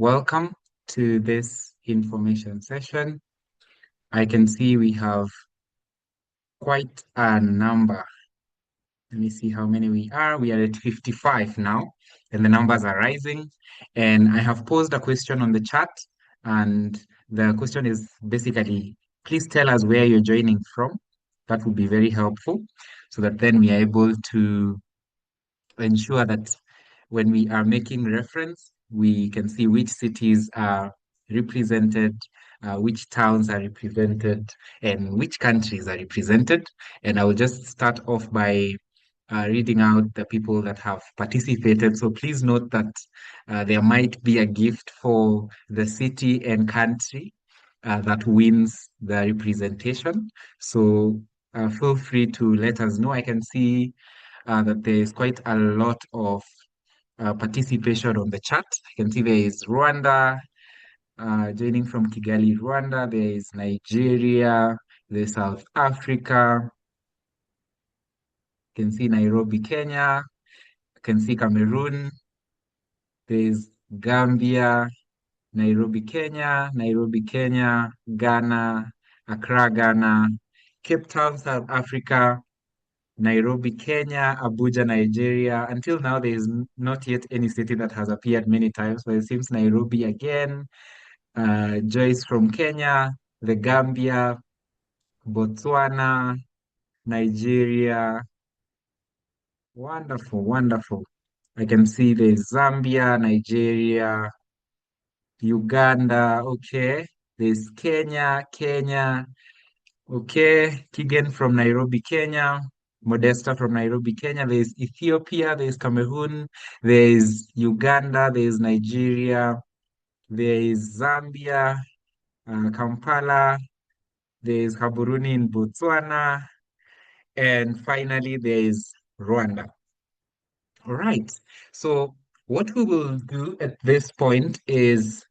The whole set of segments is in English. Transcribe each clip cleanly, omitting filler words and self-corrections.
Welcome to this information session. I can see we have quite a number. Let me see how many we are. We are at 55 now, and the numbers are rising. And I have posed a question on the chat, and the question is basically, please tell us where you're joining from. That would be very helpful, so that then we are able to ensure that when we are making reference, we can see which cities are represented, which towns are represented, and which countries are represented. And I will just start off by reading out the people that have participated. So please note that there might be a gift for the city and country that wins the representation. So feel free to let us know. I can see that there is quite a lot of participation on the chat. I can see there is Rwanda, joining from Kigali, Rwanda. There is Nigeria, there's South Africa. You can see Nairobi, Kenya. You can see Cameroon. There's Gambia, Nairobi, Kenya, Ghana, Accra, Ghana, Cape Town, South Africa, Nairobi, Kenya, Abuja, Nigeria. Until now, there is not yet any city that has appeared many times, but it seems Nairobi again. Joyce from Kenya, the Gambia, Botswana, Nigeria. Wonderful, wonderful. I can see there's Zambia, Nigeria, Uganda. Okay. There's Kenya. Okay. Kigen from Nairobi, Kenya. Modesta from Nairobi, Kenya. There's Ethiopia, there's Cameroon, there's Uganda, there's Nigeria, there's Zambia, Kampala, there's Gaborone in Botswana, and finally there's Rwanda. All right. So what we will do at this point is,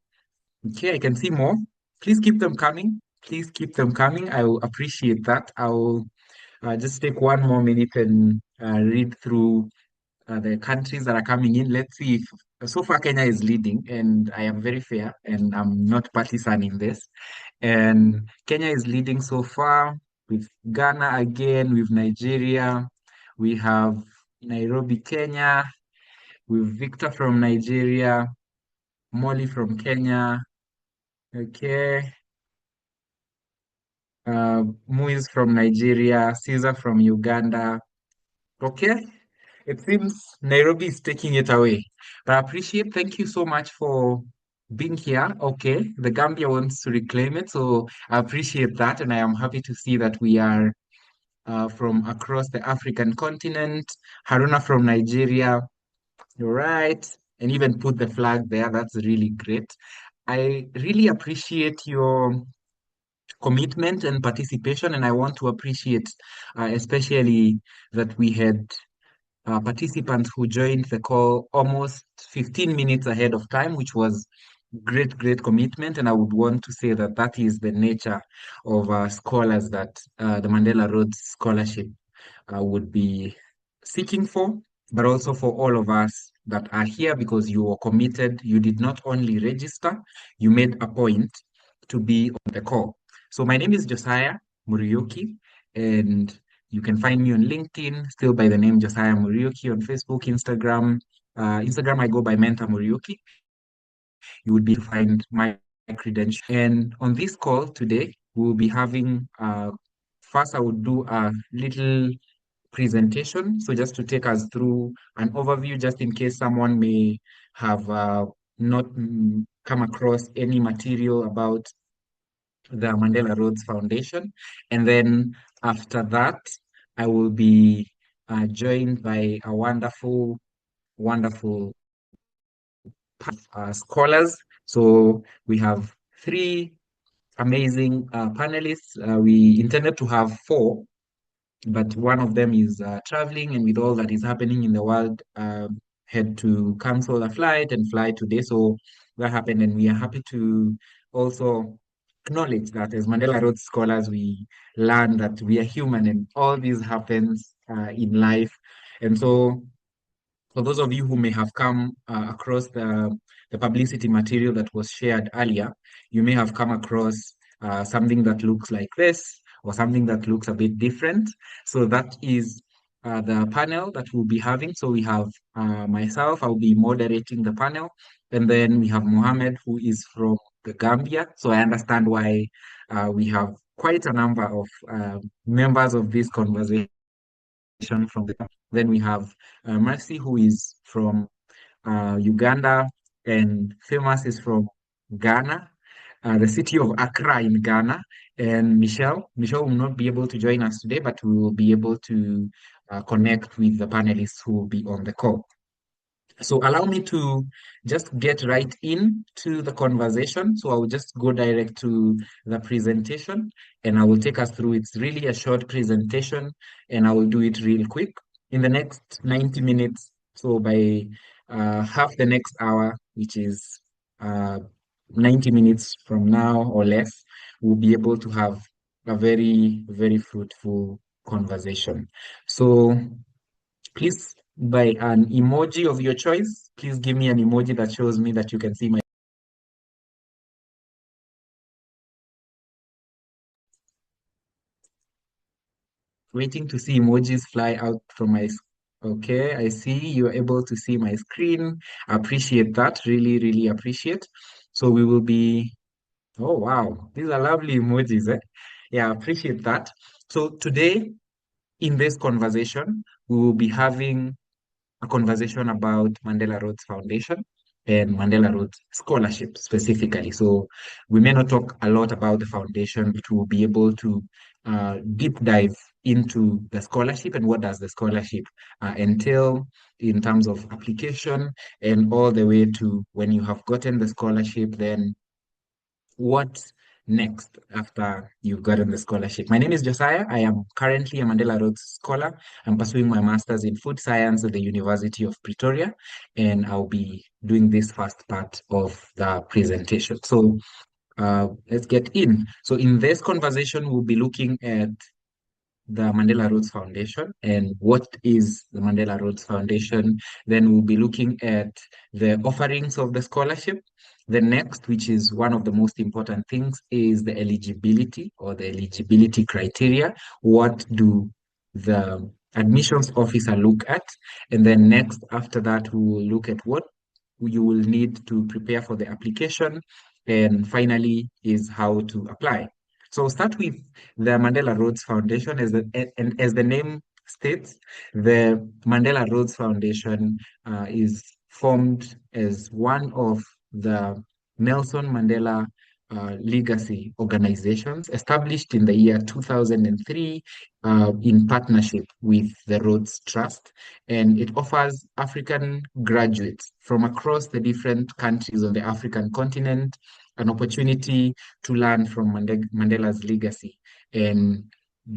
okay, I can see more. Please keep them coming. Please keep them coming. I will appreciate that. I will just take one more minute and read through the countries that are coming in. Let's see if so far Kenya is leading, and I am very fair, and I'm not partisan in this. And Kenya is leading so far with Ghana again, with Nigeria. We have Nairobi, Kenya, with Victor from Nigeria, Molly from Kenya. Okay. Muiz from Nigeria, Caesar from Uganda. Okay. It seems Nairobi is taking it away. But I appreciate, thank you so much for being here. Okay, the Gambia wants to reclaim it, so I appreciate that, and I am happy to see that we are from across the African continent. Haruna from Nigeria, you're right, and even put the flag there. That's really great. I really appreciate your commitment and participation, and I want to appreciate especially that we had participants who joined the call almost 15 minutes ahead of time, which was great commitment. And I would want to say that that is the nature of scholars that the Mandela Rhodes Scholarship would be seeking for, but also for all of us that are here because you were committed. You did not only register, you made a point to be on the call. So my name is Josiah Muriuki, and you can find me on LinkedIn, still by the name Josiah Muriuki, on Facebook, Instagram. Instagram, I go by Mentor Muriuki. You would be to find my credentials. And on this call today, we'll be having, first I would do a little presentation. So just to take us through an overview, just in case someone may have not come across any material about the Mandela Rhodes Foundation. And then after that, I will be joined by a wonderful scholars. So we have three amazing panelists. We intended to have four, but one of them is traveling, and with all that is happening in the world, had to cancel a flight and fly today. So that happened, and we are happy to also acknowledge that as Mandela Rhodes scholars, we learn that we are human and all this happens in life. And so For those of you who may have come across the publicity material that was shared earlier, you may have come across something that looks like this or something that looks a bit different. So that is the panel that we'll be having. So we have myself, I'll be moderating the panel. And then we have Muhammad, who is from the Gambia. So I understand why we have quite a number of members of this conversation from the. Then we have Mercy, who is from Uganda, and Famous is from Ghana, the city of Accra in Ghana. And Michelle will not be able to join us today, but we will be able to connect with the panelists who will be on the call. So allow me to just get right into the conversation. So I will just go direct to the presentation and I will take us through. It's really a short presentation and I will do it real quick in the next 90 minutes. So by half the next hour, which is 90 minutes from now or less, we'll be able to have a very, very fruitful conversation. So please, by an emoji of your choice, please give me an emoji that shows me that you can see my waiting to see emojis fly out from my okay, I see you're able to see my screen. Appreciate that. Really, really appreciate. So we will be oh wow, these are lovely emojis, eh? Yeah, appreciate that. So today in this conversation, we will be having a conversation about Mandela Rhodes Foundation and Mandela Rhodes Scholarship specifically. So we may not talk a lot about the foundation, but we'll be able to deep dive into the scholarship and what does the scholarship entail in terms of application and all the way to when you have gotten the scholarship, then what next after you've gotten the scholarship? My name is Josiah. I am currently a Mandela Rhodes Scholar. I'm pursuing my master's in food science at the University of Pretoria, and I'll be doing this first part of the presentation. So let's get in. So in this conversation, we'll be looking at the Mandela Rhodes Foundation and what is the Mandela Rhodes Foundation. Then we'll be looking at the offerings of the scholarship. The next, which is one of the most important things, is the eligibility or the eligibility criteria. What do the admissions officer look at? And then next, after that, we will look at what you will need to prepare for the application. And finally, is how to apply. So I'll start with the Mandela Rhodes Foundation, and as the name states, the Mandela Rhodes Foundation is formed as one of the Nelson Mandela legacy organizations established in the year 2003 in partnership with the Rhodes Trust. And it offers African graduates from across the different countries on the African continent an opportunity to learn from Mandela's legacy and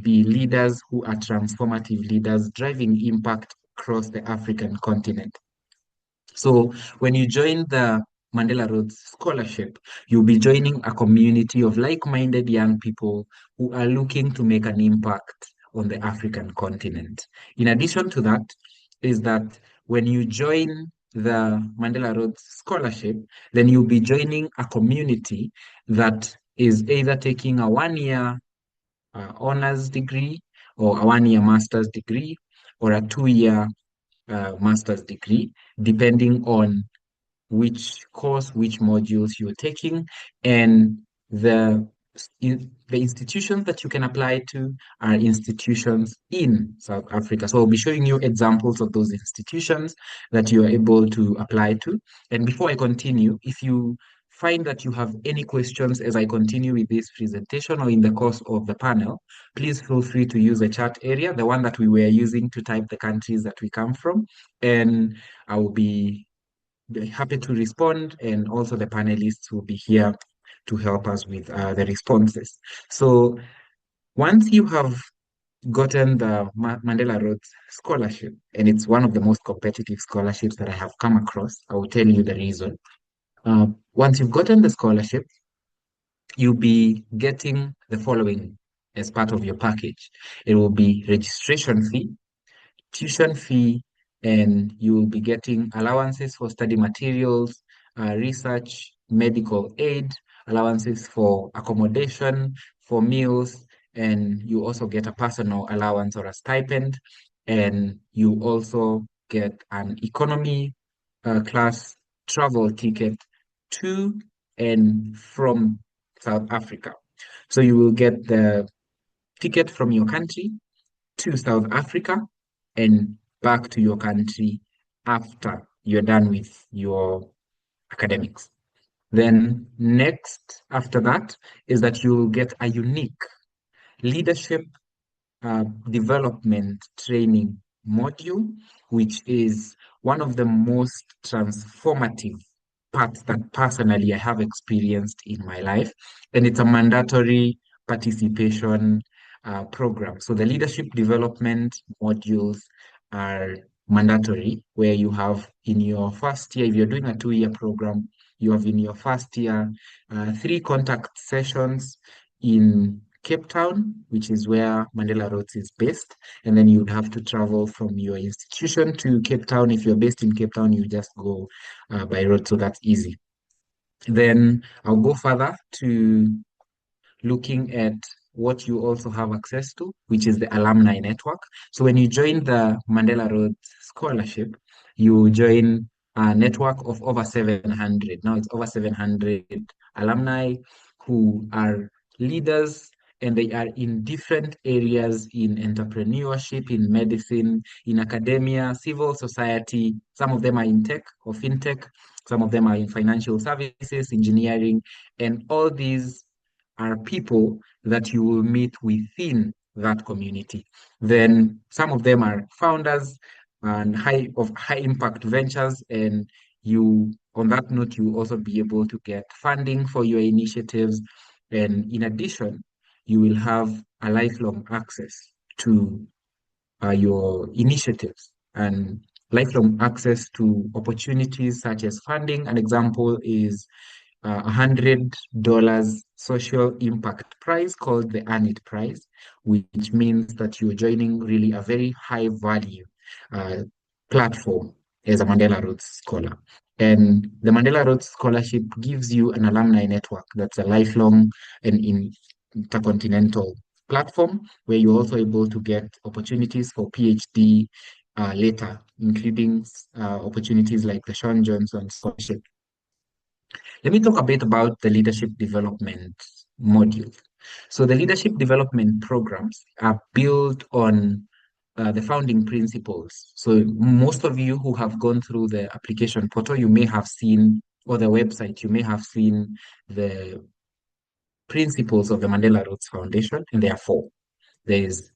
be leaders who are transformative leaders driving impact across the African continent. So when you join the Mandela Rhodes Scholarship, you'll be joining a community of like-minded young people who are looking to make an impact on the African continent. In addition to that, is that when you join the Mandela Rhodes Scholarship, then you'll be joining a community that is either taking a one-year honors degree or a one-year master's degree or a two-year master's degree, depending on which course, which modules you're taking, and the institutions that you can apply to are institutions in South Africa. So I'll be showing you examples of those institutions that you are able to apply to. And before I continue, if you find that you have any questions as I continue with this presentation or in the course of the panel, please feel free to use the chat area, the one that we were using to type the countries that we come from, and I will be happy to respond, and also the panelists will be here to help us with the responses. So once you have gotten the Mandela Rhodes Scholarship, and it's one of the most competitive scholarships that I have come across, I will tell you the reason. Once you've gotten the scholarship, you'll be getting the following as part of your package. It will be registration fee, tuition fee, and you will be getting allowances for study materials, research, medical aid, allowances for accommodation, for meals, and you also get a personal allowance or a stipend, and you also get an economy class travel ticket to and from South Africa. So you will get the ticket from your country to South Africa and back to your country after you're done with your academics. Then next after that is that you will get a unique leadership development training module, which is one of the most transformative parts that personally I have experienced in my life. And it's a mandatory participation program. So the leadership development modules are mandatory, where you have in your first year, if you're doing a 2-year program, you have in your first year 3 contact sessions in Cape Town, which is where Mandela Rhodes is based. And then you'd have to travel from your institution to Cape Town. If you're based in Cape Town, you just go by road, so that's easy. Then I'll go further to looking at what you also have access to, which is the alumni network. So when you join the Mandela Rhodes Scholarship, you join a network of over 700. Now it's over 700 alumni who are leaders, and they are in different areas in entrepreneurship, in medicine, in academia, civil society. Some of them are in tech or fintech, some of them are in financial services, engineering, and all these are people that you will meet within that community. Then some of them are founders and high impact ventures, and you on that note you will also be able to get funding for your initiatives. And in addition, you will have a lifelong access to your initiatives and lifelong access to opportunities such as funding. An example is $100 social impact prize called the Earn It Prize, which means that you're joining really a very high value uh, platform as a Mandela Rhodes Scholar. And the Mandela Rhodes Scholarship gives you an alumni network that's a lifelong and intercontinental platform where you're also able to get opportunities for PhD later, including opportunities like the Sean Johnson Scholarship. Let me talk a bit about the leadership development module. So the leadership development programs are built on the founding principles. So most of you who have gone through the application portal, you may have seen, or the website, you may have seen the principles of the Mandela Rhodes Foundation, and there are four. There is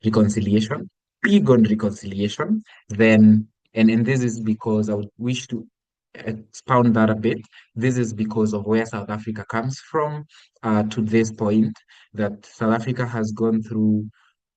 reconciliation, big on reconciliation, then, and this is because I would wish to expound that a bit. This is because of where South Africa comes from to this point, that South Africa has gone through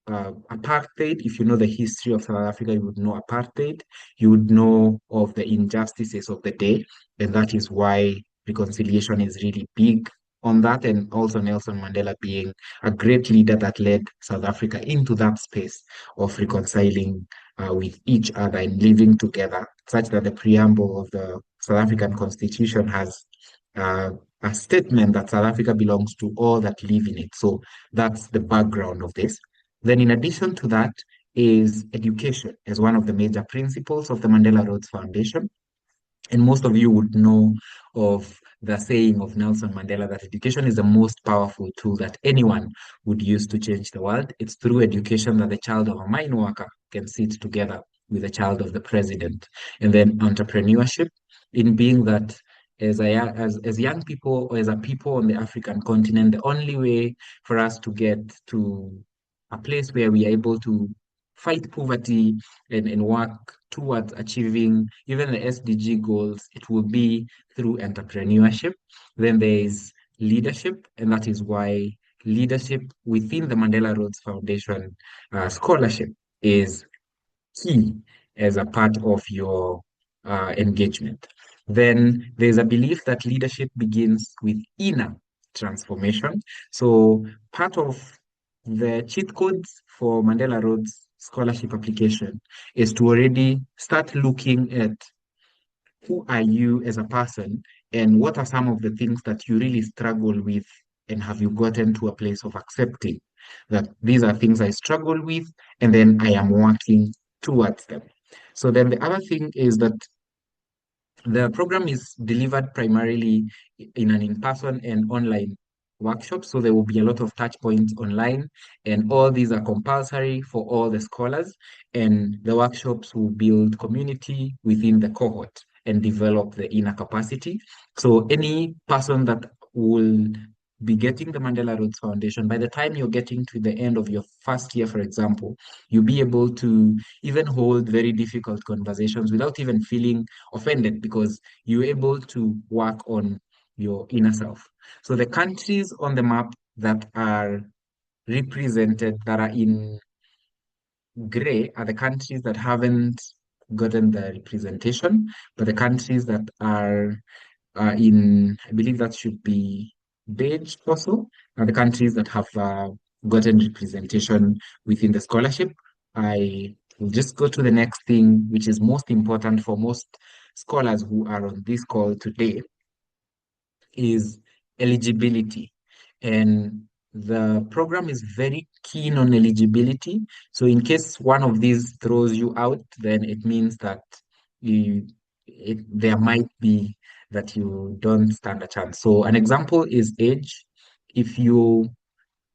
apartheid. If you know the history of South Africa, you would know apartheid. You would know of the injustices of the day, and that is why reconciliation is really big on that. And also Nelson Mandela being a great leader that led South Africa into that space of reconciling with each other and living together, such that the preamble of the South African Constitution has uh, a statement that South Africa belongs to all that live in it. So that's the background of this. Then, in addition to that, is education as one of the major principles of the Mandela Rhodes Foundation. And most of you would know of the saying of Nelson Mandela that education is the most powerful tool that anyone would use to change the world. It's through education that the child of a mine worker can sit together with the child of the president. And then entrepreneurship, in being that as young people or as a people on the African continent, the only way for us to get to a place where we are able to fight poverty and work towards achieving even the SDG goals, it will be through entrepreneurship. Then there is leadership, and that is why leadership within the Mandela Rhodes Foundation scholarship is key as a part of your engagement. Then there's a belief that leadership begins with inner transformation. So part of the cheat codes for Mandela Rhodes scholarship application is to already start looking at who are you as a person and what are some of the things that you really struggle with, and have you gotten to a place of accepting that these are things I struggle with and then I am working towards them. So then the other thing is that the program is delivered primarily in an in-person and online workshop. So there will be a lot of touch points online, and all these are compulsory for all the scholars. And the workshops will build community within the cohort and develop the inner capacity. So any person that will be getting the Mandela Rhodes Foundation, by the time you're getting to the end of your first year, for example, you'll be able to even hold very difficult conversations without even feeling offended, because you're able to work on your inner self. So the countries on the map that are represented, that are in gray, are the countries that haven't gotten the representation, but the countries that are I believe that should be beige also, are the countries that have gotten representation within the scholarship. I will just go to the next thing, which is most important for most scholars who are on this call today, is eligibility. And the program is very keen on eligibility. So in case one of these throws you out, then it means that you, there might be that you don't stand a chance. So an example is age. If you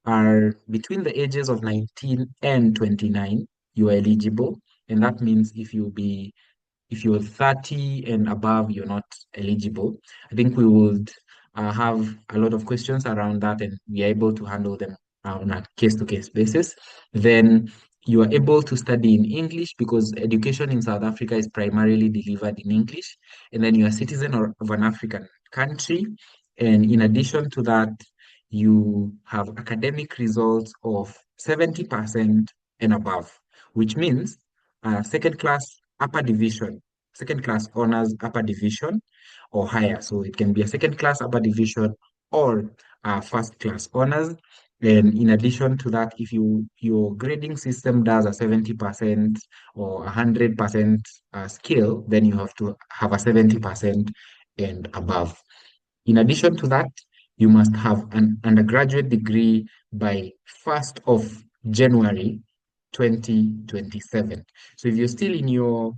are between the ages of 19 and 29, you are eligible. And that means if you're 30 and above, you're not eligible. I think we would have a lot of questions around that, and we are able to handle them on a case-to-case basis. Then you are able to study in English, because education in South Africa is primarily delivered in English. And then you're a citizen of an African country. And in addition to that, you have academic results of 70% and above, which means second class upper division, second class honors upper division or higher. So it can be a second class upper division or first class honors. And in addition to that, if your grading system does a 70% or 100% scale, then you have to have a 70% and above. In addition to that, you must have an undergraduate degree by 1st of January 2027. So if you're still in your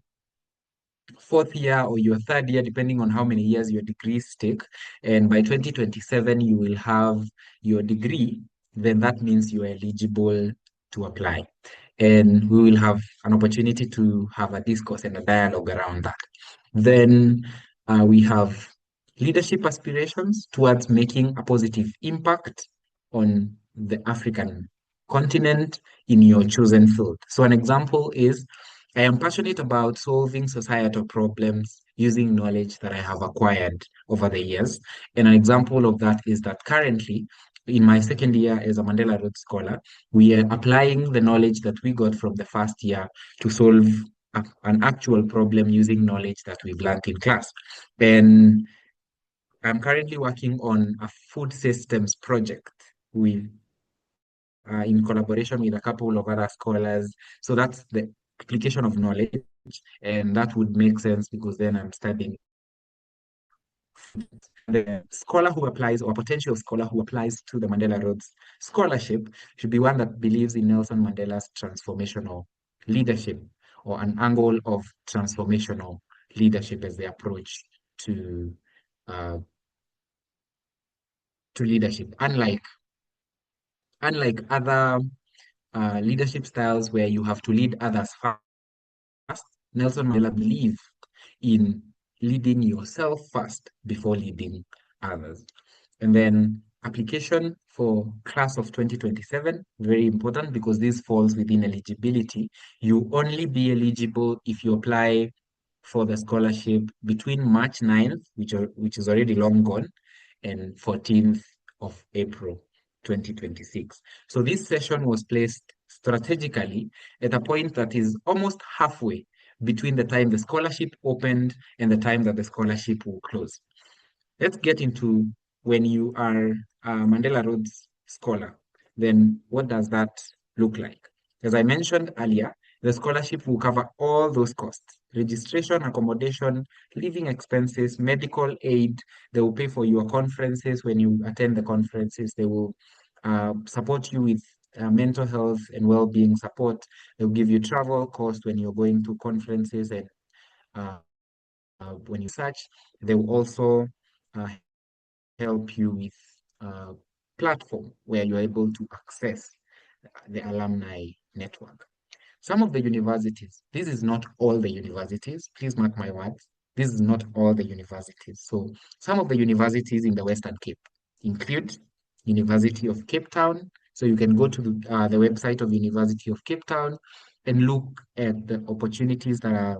fourth year or your third year, depending on how many years your degrees take, and by 2027 you will have your degree, then that means you are eligible to apply. And we will have an opportunity to have a discourse and a dialogue around that. Then we have leadership aspirations towards making a positive impact on the African continent in your chosen field. So an example is, I am passionate about solving societal problems using knowledge that I have acquired over the years. And an example of that is that currently, in my second year as a Mandela Rhodes Scholar, we are applying the knowledge that we got from the first year to solve an actual problem using knowledge that we've learned in class. And I'm currently working on a food systems project with in collaboration with a couple of other scholars. So that's the application of knowledge, and that would make sense because then I'm studying. The scholar who applies, or potential scholar who applies to the Mandela Rhodes Scholarship, should be one that believes in Nelson Mandela's transformational leadership, or an angle of transformational leadership as the approach to uh, leadership. Unlike other leadership styles where you have to lead others first, Nelson Mandela believed in leading yourself first before leading others. And then application for class of 2027, very important because this falls within eligibility. You only be eligible if you apply for the scholarship between March 9th, which is already long gone, and 14th of April 2026. So this session was placed strategically at a point that is almost halfway between the time the scholarship opened and the time that the scholarship will close. Let's get into when you are a Mandela Rhodes Scholar, then what does that look like? As I mentioned earlier, The scholarship will cover all those costs: registration, accommodation, living expenses, medical aid. They will pay for your conferences when you attend the conferences. They will support you with mental health and well-being support. They'll give you travel costs when you're going to conferences and uh, when you search. They will also uh, help you with a platform where you're able to access the alumni network. Some of the universities, this is not all the universities, please mark my words, this is not all the universities. So some of the universities in the Western Cape include University of Cape Town. So you can go to the website of University of Cape Town and look at the opportunities that are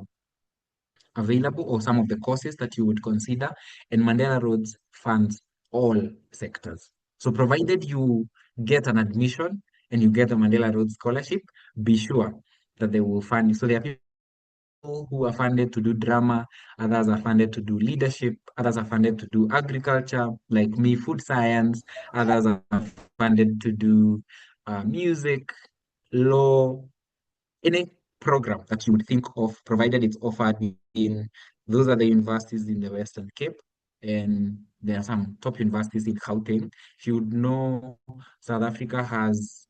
available or some of the courses that you would consider. And Mandela Rhodes funds all sectors. So provided you get an admission and you get a Mandela Rhodes Scholarship, be sure that they will fund you. So there are people who are funded to do drama, others are funded to do leadership, others are funded to do agriculture, like me, food science, others are funded to do music, law, any program that you would think of, provided it's offered in those are the universities in the Western Cape, and there are some top universities in Gauteng. If you would know, South Africa has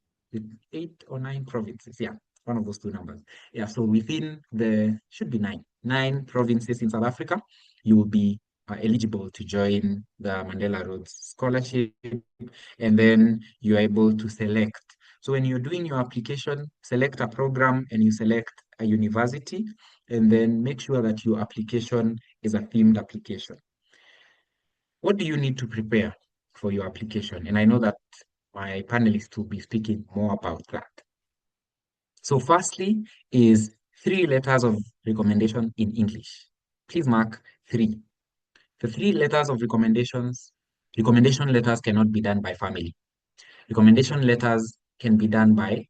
8 or 9 provinces. Yeah, one of those two numbers. Yeah, so within the should be nine provinces in South Africa, you will be eligible to join the Mandela Rhodes Scholarship, and then you're able to select. So when you're doing your application, select a program and you select a university, and then make sure that your application is a themed application. What do you need to prepare for your application? And I know that my panelists will be speaking more about that. So firstly is 3 letters of recommendation in English. Please mark 3. The 3 letters of recommendation letters cannot be done by family. Recommendation letters can be done by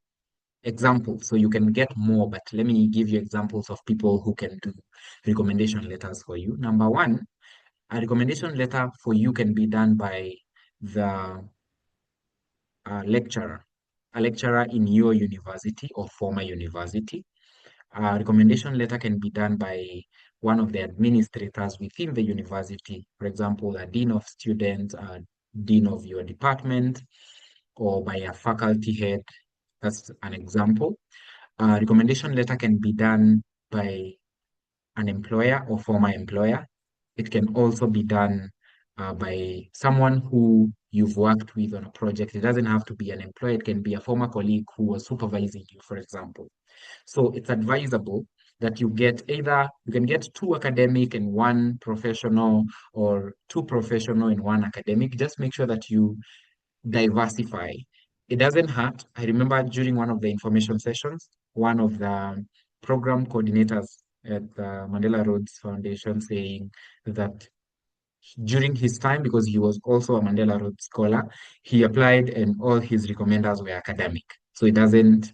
examples. So you can get more, but let me give you examples of people who can do recommendation letters for you. Number one, a recommendation letter for you can be done by the lecturer, a lecturer in your university or former university. A recommendation letter can be done by one of the administrators within the university, for example, a dean of students, a dean of your department, or by a faculty head. That's an example. A recommendation letter can be done by an employer or former employer. It can also be done by someone who you've worked with on a project. It doesn't have to be an employer, it can be a former colleague who was supervising you, for example. So it's advisable that you get either, you can get 2 academic and 1 professional, or 2 professional and 1 academic. Just make sure that you diversify. It doesn't hurt. I remember during one of the information sessions, one of the program coordinators at the Mandela Rhodes Foundation saying that during his time, because he was also a Mandela Rhodes scholar, he applied and all his recommenders were academic. So it doesn't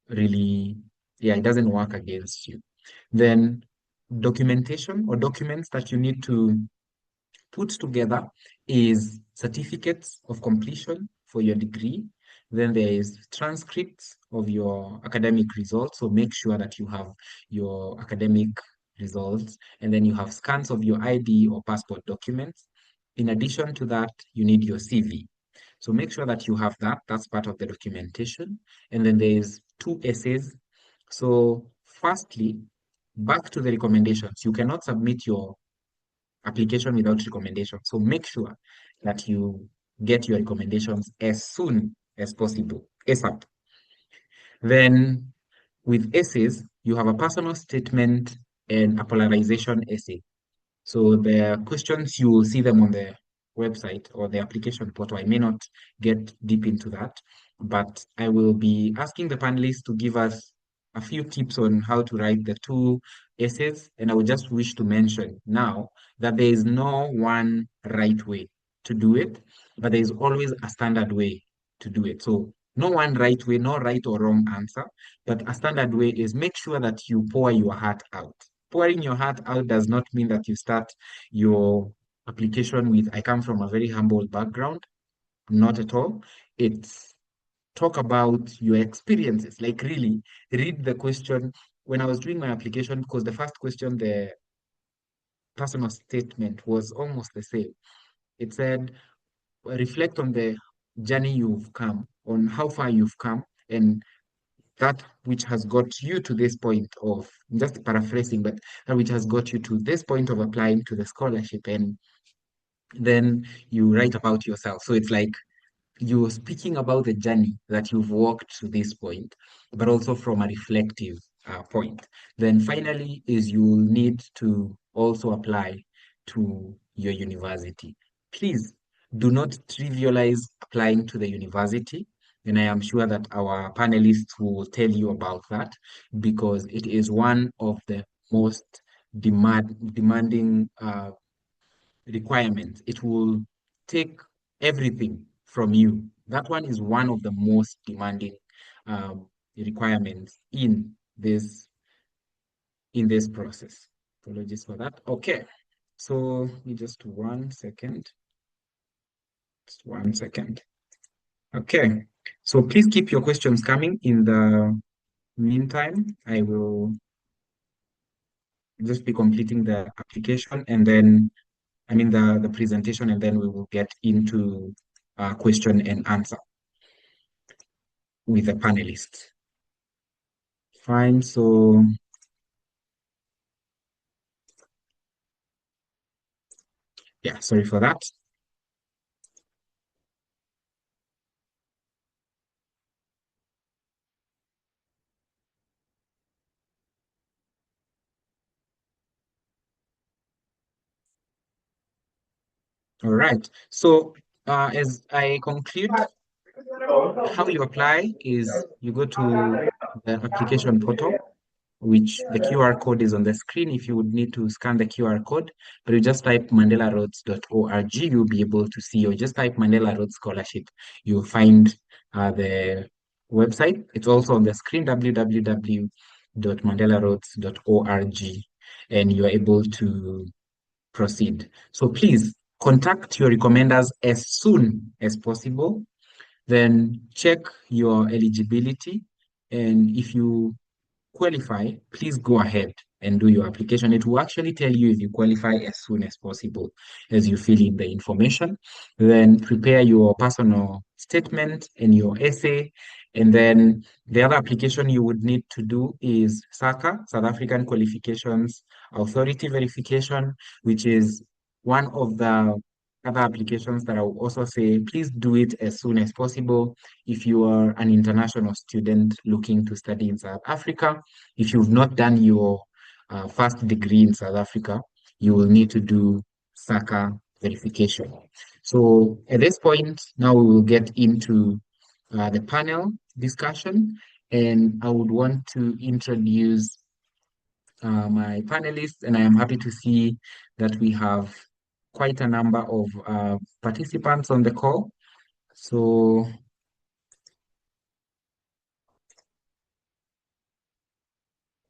really, yeah, it doesn't work against you. Then documentation or documents that you need to put together is certificates of completion for your degree. Then there is transcripts of your academic results. So make sure that you have your academic results. And then you have scans of your ID or passport documents. In addition to that, you need your CV. So make sure that you have that. That's part of the documentation. And then there's 2 essays. So firstly, back to the recommendations. You cannot submit your application without recommendation. So make sure that you get your recommendations as soon as possible, ASAP. Then with essays, you have a personal statement and a polarization essay. So the questions, you will see them on the website or the application portal. I may not get deep into that, but I will be asking the panelists to give us a few tips on how to write the 2 essays. And I would just wish to mention now that there is no one right way to do it, but there is always a standard way to do it. So no one right way, no right or wrong answer, but a standard way is make sure that you pour your heart out. Pouring your heart out does not mean that you start your application with, I come from a very humble background. Not at all. It's talk about your experiences. Like really read the question. When I was doing my application, because the first question, the personal statement was almost the same. It said, reflect on the journey you've come, on how far you've come, and that which has got you to this point of, just paraphrasing, but that which has got you to this point of applying to the scholarship. And then you write about yourself. So it's like you're speaking about the journey that you've walked to this point, but also from a reflective point. Then finally is you'll need to also apply to your university. Please do not trivialize applying to the university. And I am sure that our panelists will tell you about that because it is one of the most demanding requirements. It will take everything from you. That one is one of the most demanding requirements in this process. Apologies for that. Okay, so just 1 second. Just 1 second. Okay, so please keep your questions coming. In the meantime, I will just be completing the application and then the presentation, and then we will get into question and answer with the panelists. Fine, so yeah, sorry for that. All right, so as I conclude, how you apply is you go to the application portal, which the QR code is on the screen if you would need to scan the QR code, but you just type mandelaroads.org, you'll be able to see, or just type Mandela Rhodes Scholarship. You'll find the website. It's also on the screen, www.mandelaroads.org, and you're able to proceed. So please contact your recommenders as soon as possible, then check your eligibility, and if you qualify, please go ahead and do your application. It will actually tell you if you qualify as soon as possible as you fill in the information. Then prepare your personal statement and your essay. And then the other application you would need to do is SACA, South African Qualifications Authority Verification, which is one of the other applications that I will also say, please do it as soon as possible if you are an international student looking to study in South Africa. If you've not done your first degree in South Africa, you will need to do SACA verification. So at this point, now we will get into the panel discussion, and I would want to introduce my panelists, and I am happy to see that we have quite a number of participants on the call. So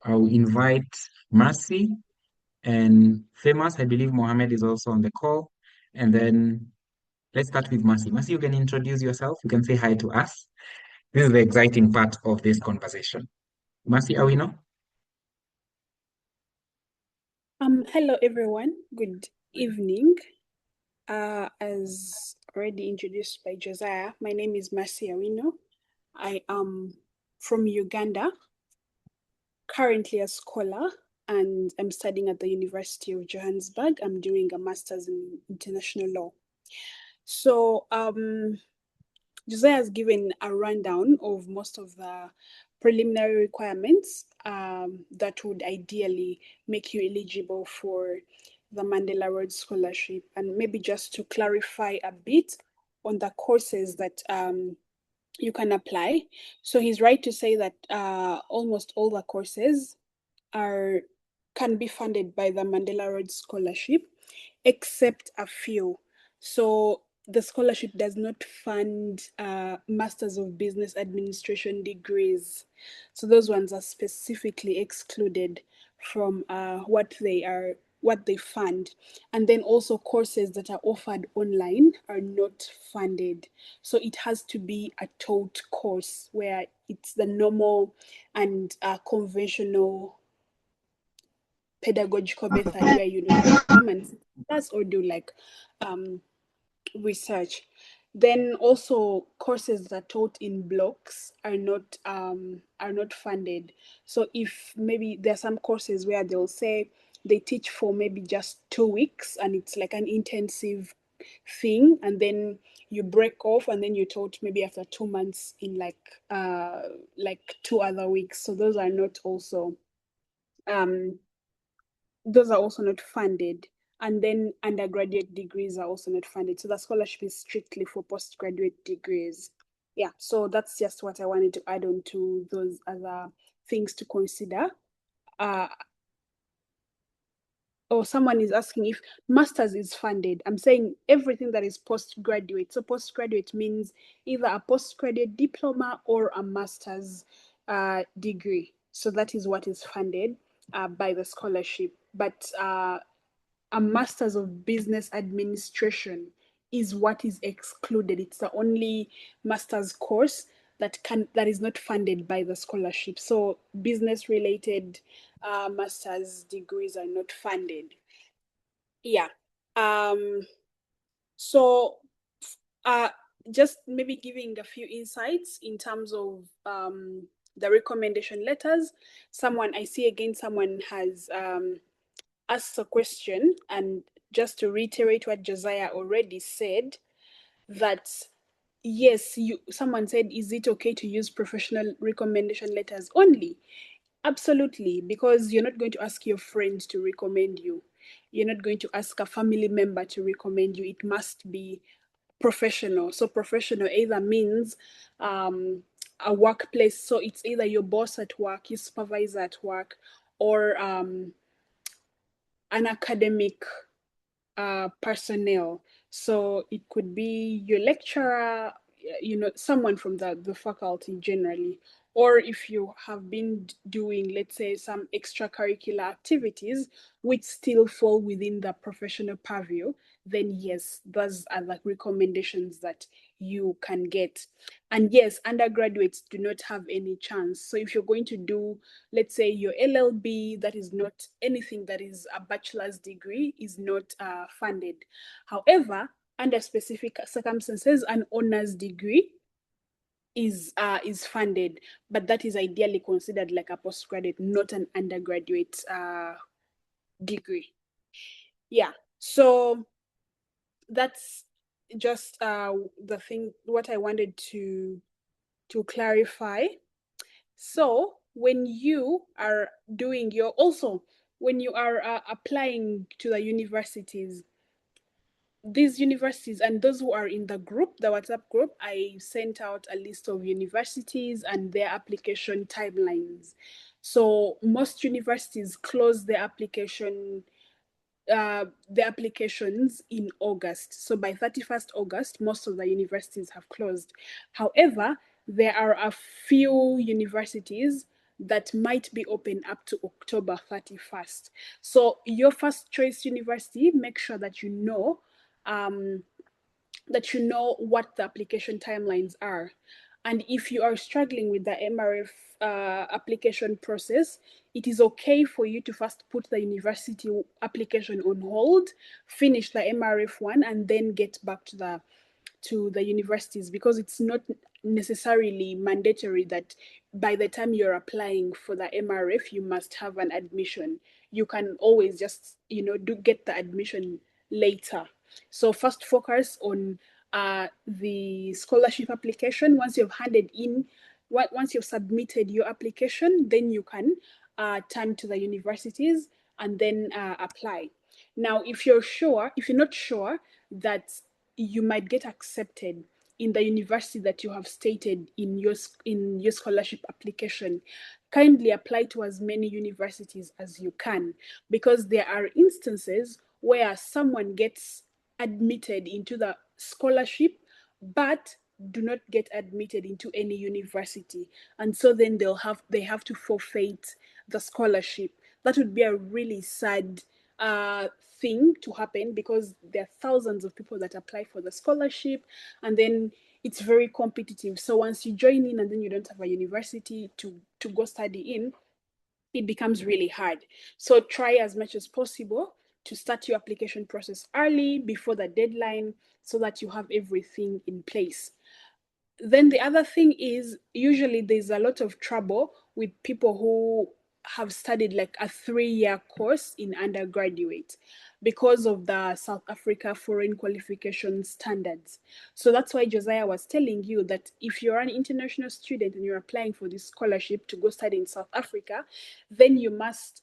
I'll invite Mercy and Famous. I believe Mohammed is also on the call. And then let's start with Mercy. Mercy, you can introduce yourself. You can say hi to us. This is the exciting part of this conversation. Mercy Awino. Hello everyone. Good evening. As already introduced by Josiah, my name is Mercy Awino. I am from Uganda, currently a scholar, and I'm studying at the University of Johannesburg. I'm doing a master's in international law. So Josiah has given a rundown of most of the preliminary requirements that would ideally make you eligible for the Mandela Rhodes Scholarship. And maybe just to clarify a bit on the courses that you can apply. So he's right to say that almost all the courses can be funded by the Mandela Rhodes Scholarship, except a few. So the scholarship does not fund Masters of Business Administration degrees. So those ones are specifically excluded from what they are what they fund. And then also courses that are offered online are not funded. So it has to be a taught course where it's the normal and conventional pedagogical method where you know you come and sit in class or do like research. Then also courses that are taught in blocks are not funded. So if maybe there are some courses where they'll say they teach for maybe just 2 weeks and it's like an intensive thing, and then you break off and then you taught maybe after 2 months in like 2 other weeks. So those are also not funded. And then undergraduate degrees are also not funded. So the scholarship is strictly for postgraduate degrees. Yeah, so that's just what I wanted to add on to those other things to consider. Or someone is asking if master's is funded. I'm saying everything that is postgraduate. So postgraduate means either a postgraduate diploma or a master's degree. So that is what is funded by the scholarship. But a master's of business administration is what is excluded. It's the only master's course that is not funded by the scholarship. So business related master's degrees are not funded. Yeah. So uh just maybe giving a few insights in terms of the recommendation letters. Someone has asked a question, and just to reiterate what Josiah already said, that yes, someone said, is it okay to use professional recommendation letters only? Absolutely, because you're not going to ask your friend to recommend you. You're not going to ask a family member to recommend you. It must be professional. So professional either means a workplace. So it's either your boss at work, your supervisor at work, or an academic personnel. So it could be your lecturer, someone from the faculty generally. Or if you have been doing, let's say, some extracurricular activities which still fall within the professional purview, then yes, those are the recommendations that you can get. And yes, undergraduates do not have any chance. So if you're going to do, let's say, your LLB, that is not anything that is a bachelor's degree, is not funded. However, under specific circumstances, an honors degree is funded, but that is ideally considered like a postgraduate, not an undergraduate degree. Yeah, so that's just the thing what I wanted to clarify. So when you are doing your, also when you are applying to the universities, these universities and those who are in the group, the WhatsApp group, I sent out a list of universities and their application timelines. So most universities close their the applications in August. So by 31st August, most of the universities have closed. However, there are a few universities that might be open up to October 31st. So your first choice university, make sure that you know what the application timelines are. And if you are struggling with the MRF application process, it is okay for you to first put the university application on hold, finish the MRF one, and then get back to the universities, because it's not necessarily mandatory that by the time you're applying for the MRF you must have an admission. You can always just get the admission later. So first focus on the scholarship application. Once you've submitted your application, then you can turn to the universities and then apply. Now, if you're not sure that you might get accepted in the university that you have stated in your scholarship application, kindly apply to as many universities as you can, because there are instances where someone gets admitted into the scholarship but do not get admitted into any university, and so then they have to forfeit the scholarship. That would be a really sad thing to happen, because there are thousands of people that apply for the scholarship, and then it's very competitive. So once you join in and then you don't have a university to go study in, it becomes really hard. So try as much as possible to start your application process early, before the deadline, so that you have everything in place. Then the other thing is, usually there's a lot of trouble with people who have studied like a 3-year course in undergraduate, because of the South Africa foreign qualification standards. So that's why Josiah was telling you that if you're an international student and you're applying for this scholarship to go study in South Africa, then you must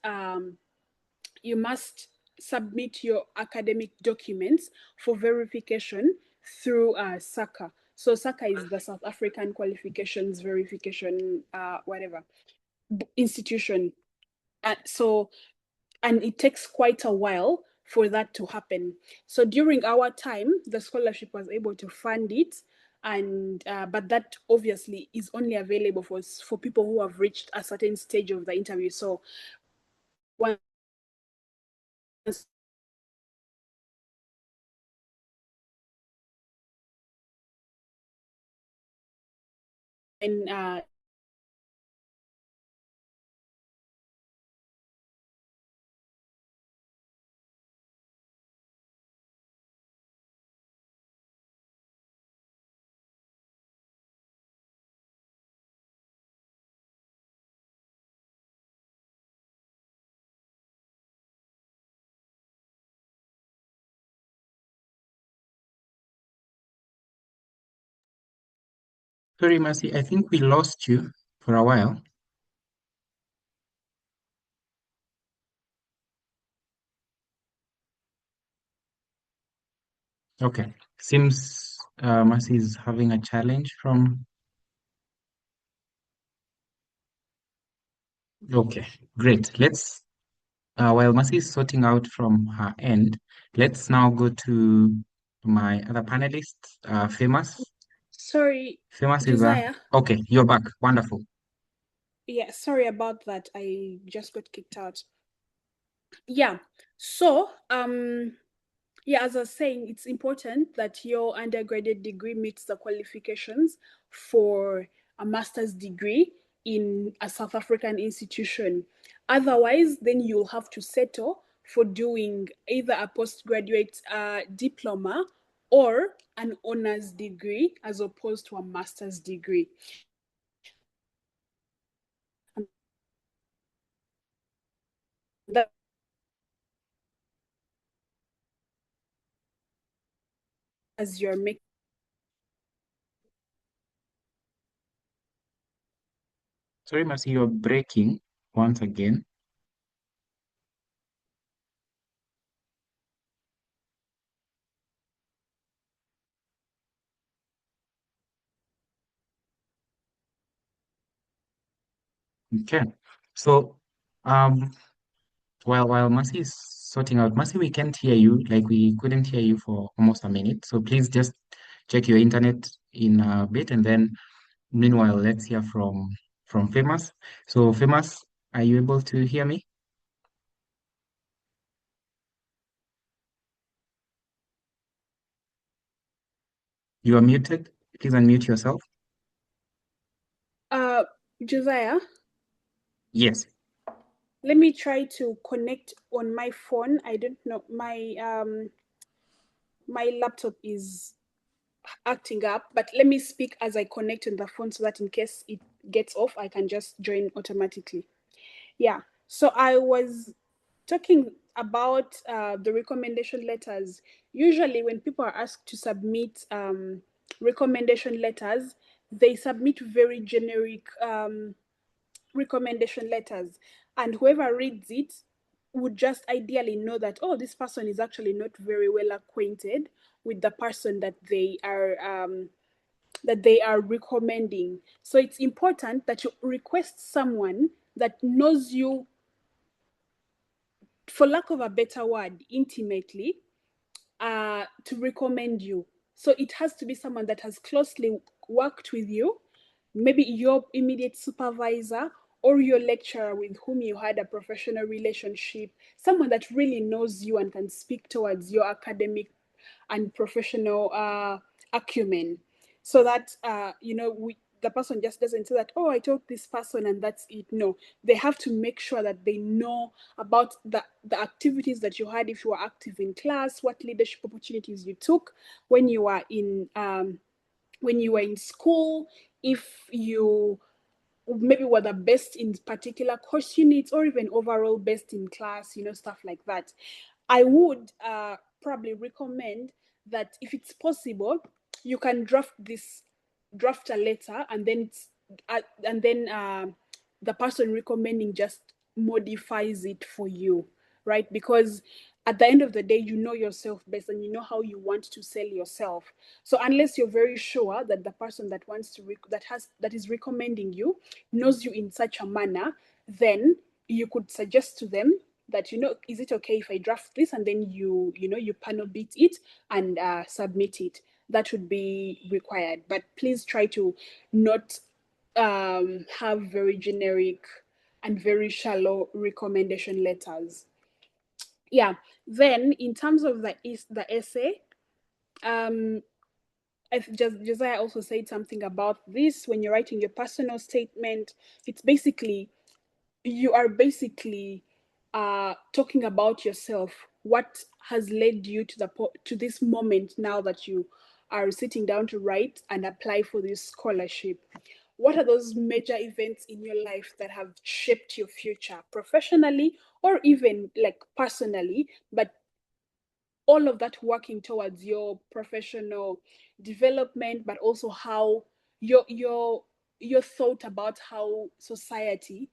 submit your academic documents for verification through SACA. So SACA is the South African Qualifications Verification, whatever, institution. And it takes quite a while for that to happen. So during our time, the scholarship was able to fund it, and but that obviously is only available for people who have reached a certain stage of the interview. So once and Sorry, Mercy, I think we lost you for a while. Okay. Seems Mercy is having a challenge from. Okay, great. While Mercy is sorting out from her end, let's now go to my other panelist, Famous. sorry, Famous is Josiah. okay, you're back. Wonderful. Yeah, sorry about that. I just got kicked out. Yeah. So, yeah, as I was saying, it's important that your undergraduate degree meets the qualifications for a master's degree in a South African institution. Otherwise, then you'll have to settle for doing either a postgraduate diploma or an honors degree as opposed to a master's degree. That as you're making. Sorry, Mercy, you're breaking once again. Okay. So, um, while Mercy is sorting out, Mercy, we can't hear you. Like we couldn't hear you for almost a minute. So please just check your internet in a bit, and then meanwhile, let's hear from Famous. So, Famous, are you able to hear me? You are muted. Please unmute yourself. Uh, Josiah, Yes. let me try to connect on my phone. I don't know, my laptop is acting up, but let me speak as I connect on the phone, so that in case it gets off, I can just join automatically. Yeah. So I was talking about the recommendation letters. Usually, when people are asked to submit recommendation letters, they submit very generic recommendation letters, and whoever reads it would just ideally know that, oh, this person is actually not very well acquainted with the person that they are recommending. So it's important that you request someone that knows you, for lack of a better word, intimately, to recommend you. So it has to be someone that has closely worked with you, maybe your immediate supervisor or your lecturer with whom you had a professional relationship, someone that really knows you and can speak towards your academic and professional acumen, so that the person just doesn't say that, oh, I taught this person and that's it. No, they have to make sure that they know about the activities that you had, if you were active in class, what leadership opportunities you took when you were in school, if you maybe were the best in particular course units, or even overall best in class, stuff like that. I would probably recommend that if it's possible, you can draft a letter, and then the person recommending just modifies it for you, right? Because at the end of the day, you know yourself best and you know how you want to sell yourself. So unless you're very sure that the person that wants to that is recommending you knows you in such a manner, then you could suggest to them that, is it okay if I draft this, and then you panel beat it and submit it. That would be required, but please try to not have very generic and very shallow recommendation letters. Yeah. Then in terms of the essay, Josiah also said something about this. When you're writing your personal statement, it's basically, you are basically talking about yourself. What has led you to this moment now that you are sitting down to write and apply for this scholarship? What are those major events in your life that have shaped your future professionally or even like personally, but all of that working towards your professional development, but also how your thought about how society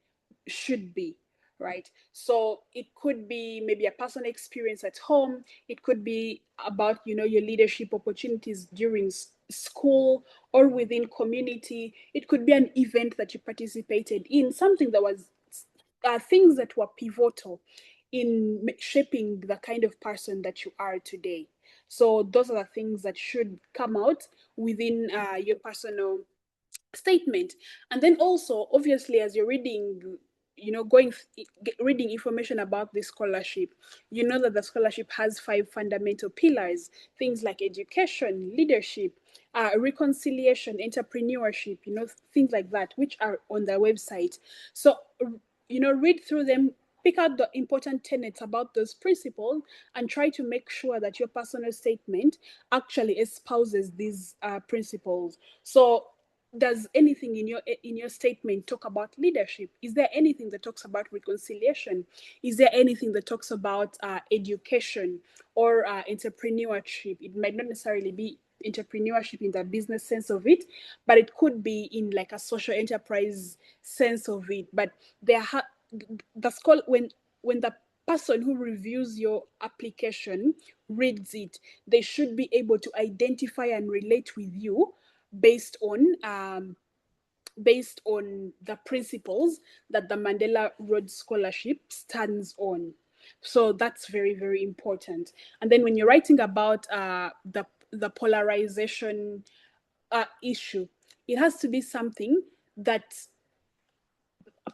should be, right? So it could be maybe a personal experience at home, it could be about your leadership opportunities during school or within community, it could be an event that you participated in, something that was things that were pivotal in shaping the kind of person that you are today. So those are the things that should come out within your personal statement. And then also, obviously, as you're reading, reading information about this scholarship, you know that the scholarship has 5 fundamental pillars, things like education, leadership, reconciliation, entrepreneurship, things like that, which are on the website. So read through them, pick out the important tenets about those principles, and try to make sure that your personal statement actually espouses these principles. So does anything in your statement talk about leadership? Is there anything that talks about reconciliation? Is there anything that talks about education or entrepreneurship? It might not necessarily be entrepreneurship in the business sense of it, but it could be in like a social enterprise sense of it. But the school, when the person who reviews your application reads it, they should be able to identify and relate with you based on the principles that the Mandela Rhodes Scholarship stands on. So that's very, very important. And then when you're writing about the polarization issue, it has to be something that,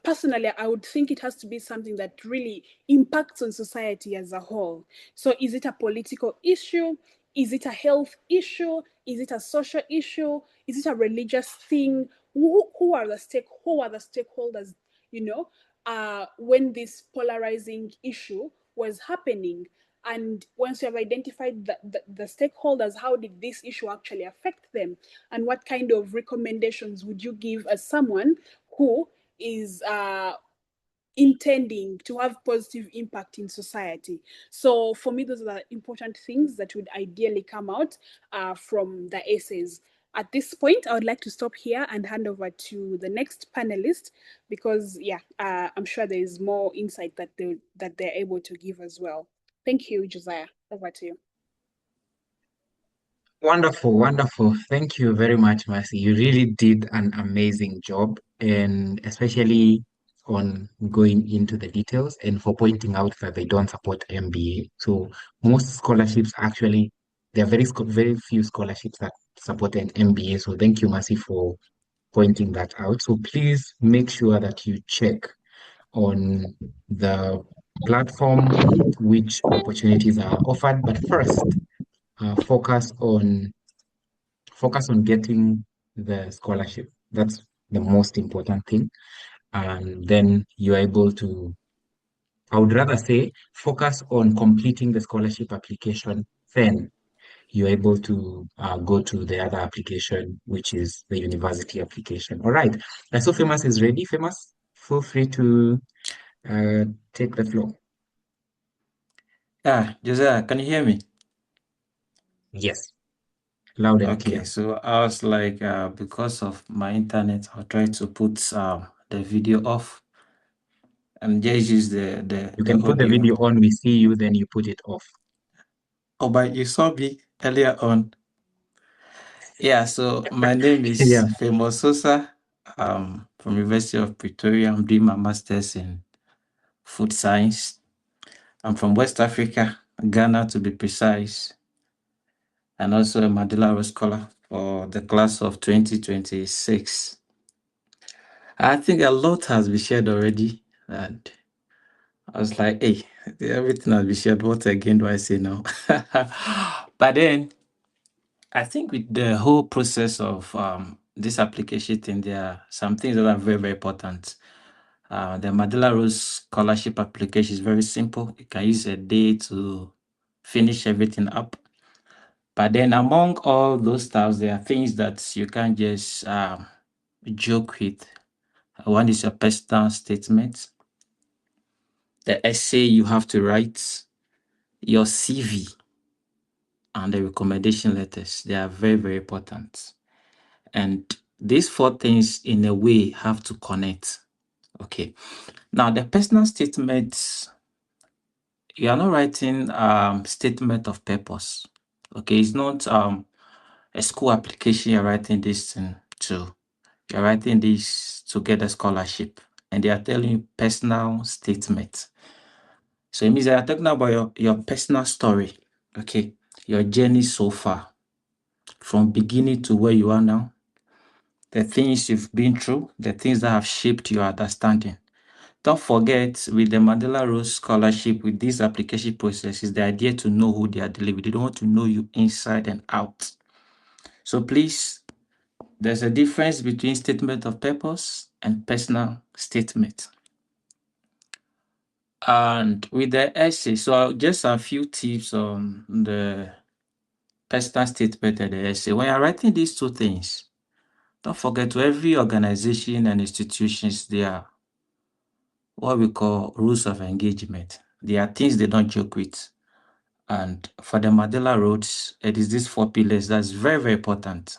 personally, I would think it has to be something that really impacts on society as a whole. So is it a political issue? Is it a health issue? Is it a social issue? Is it a religious thing? Who are the stakeholders, when this polarizing issue was happening? And once you have identified the stakeholders, how did this issue actually affect them? And what kind of recommendations would you give as someone who is intending to have positive impact in society? So for me, those are the important things that would ideally come out from the essays. At this point, I would like to stop here and hand over to the next panelist, because I'm sure there is more insight that they're able to give as well. Thank you, Josiah. Over to you. Wonderful, wonderful. Thank you very much, Mercy. You really did an amazing job, and especially on going into the details and for pointing out that they don't support MBA. So most scholarships there are very few scholarships that support an MBA. So thank you, Mercy, for pointing that out. So please make sure that you check on the platform which opportunities are offered. But first, uh, focus on focus on getting the scholarship. That's the most important thing. And then you're able to, I would rather say, focus on completing the scholarship application. Then you're able to go to the other application, which is the university application. All right. So Famous is ready. Famous, feel free to uh, take the floor. Yeah, Josiah, can you hear me? Yes, loud and Okay, clear. so I was like, because of my internet, I'll try to put the video off and just use You the can put the audio. video on, we see you, then you put it off. Oh, but you saw me earlier on. Yeah, so my name is Yeah. Famous Sosah, from University of Pretoria. I'm doing my master's in food science. I'm from West Africa, Ghana to be precise, and also a Mandela Rhodes Scholar for the class of 2026. I think a lot has been shared already, and I was like, hey, everything has been shared. What again do I say now? But then I think with the whole process of this application thing, there are some things that are very, very important. The Mandela Rhodes Scholarship application is very simple. You can use a day to finish everything up. But then among all those stuff, there are things that you can't just joke with. One is your personal statement, the essay you have to write, your CV, and the recommendation letters. They are very, very important. And these four things, in a way, have to connect. Okay. Now, the personal statements, you are not writing statement of purpose. Okay, it's not a school application you're writing this thing to. You're writing this to get a scholarship, and they are telling you personal statement. So it means that you're talking about your personal story, okay, your journey so far, from beginning to where you are now, the things you've been through, the things that have shaped your understanding. Don't forget, with the Mandela Rhodes Scholarship, with this application process, is the idea to know who they are dealing with. They don't want to know you inside and out. So please, there's a difference between statement of purpose and personal statement. And with the essay, so just a few tips on the personal statement and the essay. When you're writing these two things, don't forget, to every organization and institutions, there are what we call rules of engagement. There are things they don't joke with. And for the Mandela Rhodes, it is these four pillars that's very, very important.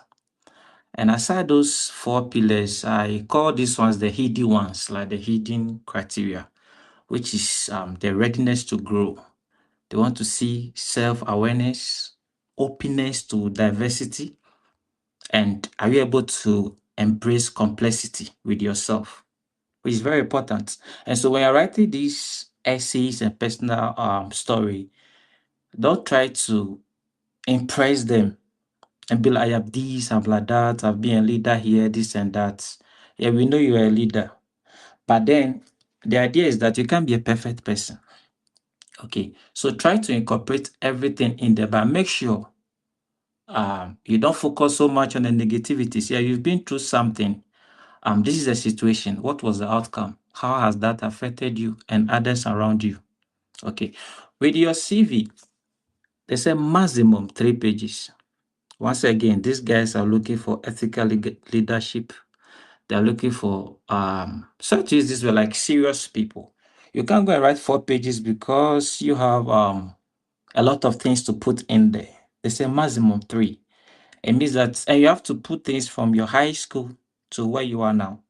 And aside those four pillars, I call these ones the hidden ones, like the hidden criteria, which is the readiness to grow. They want to see self-awareness, openness to diversity, and are you able to embrace complexity with yourself, which is very important. And so when you're writing these essays and personal story, don't try to impress them and be like, I have this, I'm like that, I've been a leader here, this and that. Yeah, we know you're a leader. But then the idea is that you can't be a perfect person. Okay, so try to incorporate everything in there, but make sure you don't focus so much on the negativities. Yeah, you've been through something. This is a situation. What was the outcome? How has that affected you and others around you? Okay, with your CV, there's a maximum 3 pages. Once again, these guys are looking for ethical leadership. They're looking for such as these were like serious people. You can't go and write 4 pages because you have a lot of things to put in there. They say maximum 3. It means that, and you have to put things from your high school to where you are now.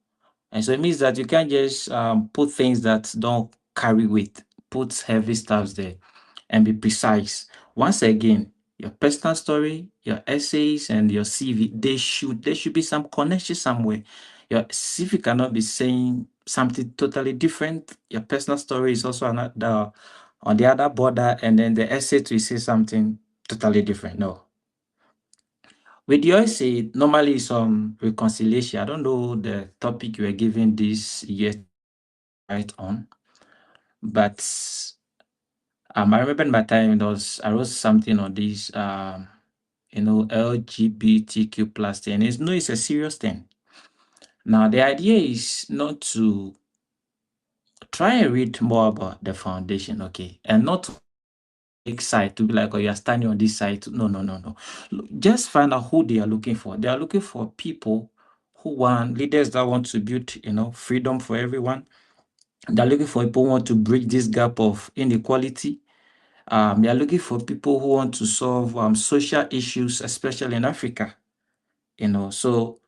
And so it means that you can't just put things that don't carry weight, put heavy stuffs there, and be precise. Once again, your personal story, your essays, and your CV, there should be some connection somewhere. Your CV cannot be saying something totally different. Your personal story is also another on the other border, and then the essay to say something totally different. No. With your essay, normally some reconciliation. I don't know the topic you were given this year right on, but I remember in my time I wrote something on this LGBTQ plus thing. It's a serious thing. Now the idea is not to try and read more about the foundation, okay, and not to take side to be like, oh, you're standing on this side. No. Just find out who they are looking for. They are looking for people who want leaders that want to build, freedom for everyone. They're looking for people who want to bridge this gap of inequality. They are looking for people who want to solve social issues, especially in Africa. So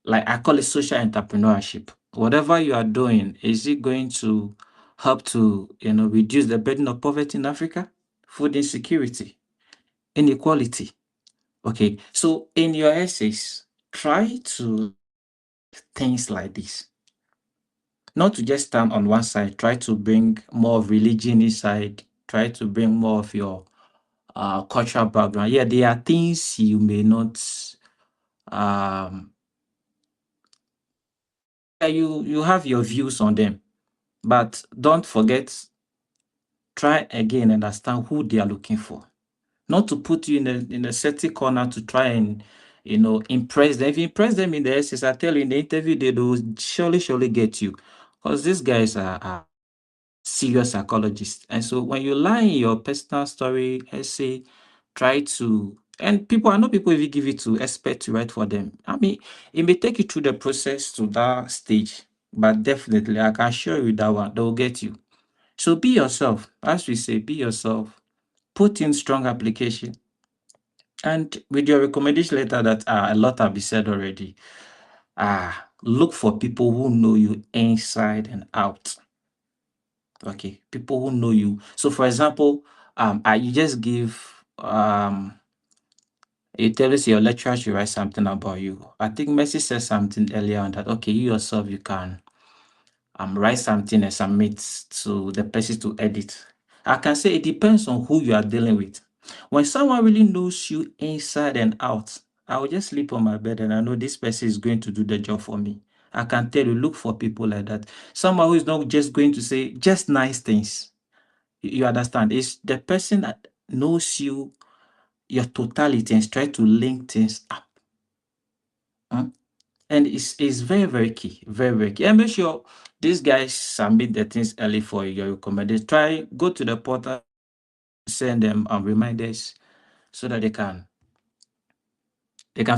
like I call it social entrepreneurship. Whatever you are doing, is it going to help to reduce the burden of poverty in Africa, food insecurity, inequality? Okay, so in your essays, try to things like this. Not to just stand on one side, try to bring more of religion inside, try to bring more of your cultural background. Yeah, there are things you may not you have your views on them, but don't forget, try again and understand who they are looking for. Not to put you in a certain corner to try and impress them. If you impress them in the essays, I tell you in the interview, they will surely get you, because these guys are serious psychologists. And so when you lie in your personal story essay, try to, and I know people, if you give it to expert to write for them, I mean, it may take you through the process to that stage, but definitely I can assure you that one, they will get you. So be yourself. As we say, be yourself. Put in strong application. And with your recommendation letter that a lot have been said already, look for people who know you inside and out. Okay, people who know you. So for example, you just give it tells your lecturer should write something about you. I think Mercy said something earlier on that, okay, you yourself, you can write something and submit to the person to edit. I can say it depends on who you are dealing with. When someone really knows you inside and out, I will just sleep on my bed and I know this person is going to do the job for me. I can tell you, look for people like that. Someone who is not just going to say just nice things. You understand? It's the person that knows you, your totality, and try to link things up. And it's very, very key. Very, very key. And make sure these guys submit the things early for your recommendation. Go to the portal, send them reminders so that they can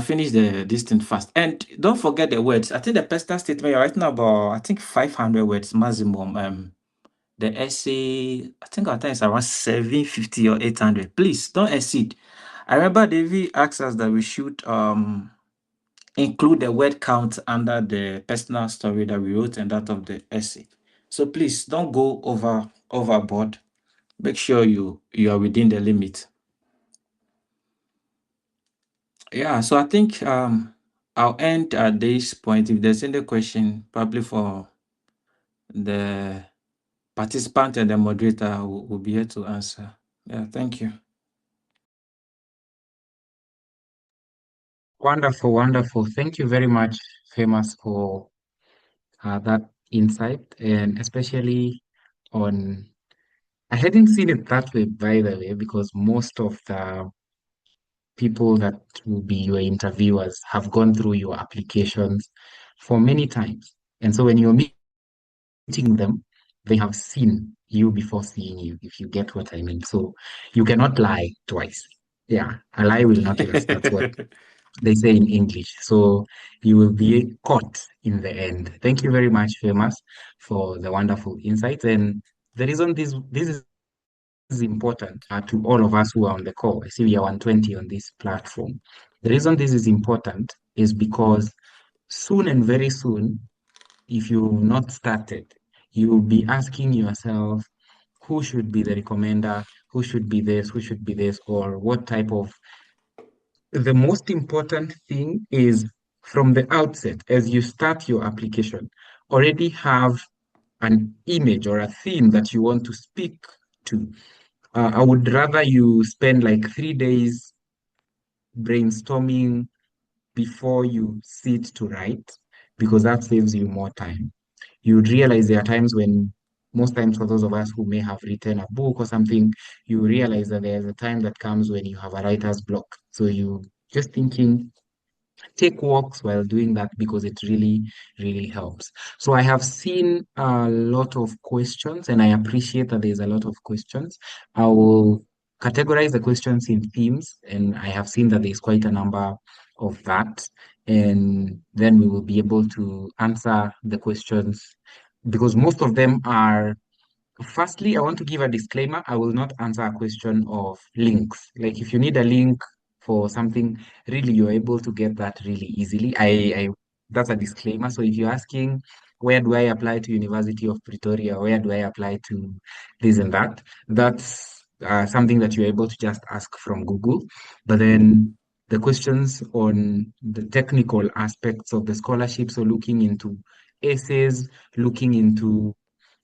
finish this thing fast. And don't forget the words. I think the personal statement you're writing about, I think 500 words maximum. The essay, I think our time is around 750 or 800. Please don't exceed. I remember David asked us that we should include the word count under the personal story that we wrote and that of the essay. So please don't go overboard. Make sure you are within the limit. Yeah, so I think I'll end at this point. If there's any question, probably for the participant and the moderator, will be here to answer. Yeah, thank you. Wonderful, wonderful. Thank you very much, Famous, for that insight, and especially on. I hadn't seen it that way, by the way, because most of the people that will be your interviewers have gone through your applications for many times. And so when you're meeting them, they have seen you before seeing you, if you get what I mean. So you cannot lie twice. Yeah, a lie will not last. That's what they say in English. So you will be caught in the end. Thank you very much, Famous, for the wonderful insights. And the reason this is important to all of us who are on the call. I see we are 120 on this platform. The reason this is important is because soon and very soon, if you've not started, you will be asking yourself, who should be the recommender, who should be this, who should be this, or what type of. The most important thing is from the outset, as you start your application, already have an image or a theme that you want to speak to. I would rather you spend like 3 days brainstorming before you sit to write, because that saves you more time. You would realize there are times when, most times for those of us who may have written a book or something, you realize that there's a time that comes when you have a writer's block. So you just thinking, take walks while doing that because it really, really helps. So I have seen a lot of questions and I appreciate that there's a lot of questions. I will categorize the questions in themes, and I have seen that there's quite a number of that. And then we will be able to answer the questions because most of them are. Firstly, I want to give a disclaimer. I will not answer a question of links. Like if you need a link for something, really you're able to get that really easily. I that's a disclaimer. So if you're asking where do I apply to University of Pretoria, where do I apply to this and that, that's something that you're able to just ask from Google. But then the questions on the technical aspects of the scholarship, so looking into essays, looking into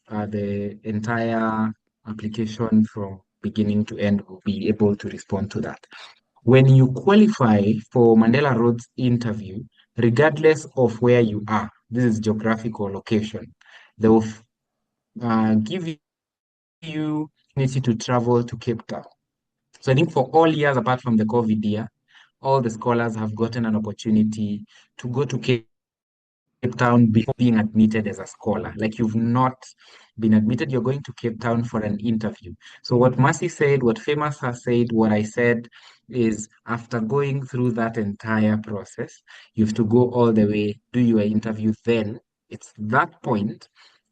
the entire application from beginning to end will be able to respond to that. When you qualify for Mandela Rhodes interview, regardless of where you are, this is geographical location, they will give you opportunity to travel to Cape Town. So I think for all years apart from the COVID year, all the scholars have gotten an opportunity to go to Cape Town before being admitted as a scholar. Like you've not been admitted, you're going to Cape Town for an interview. So what Mercy said, what Famous has said, what I said is after going through that entire process, you have to go all the way, do your interview. Then it's that point,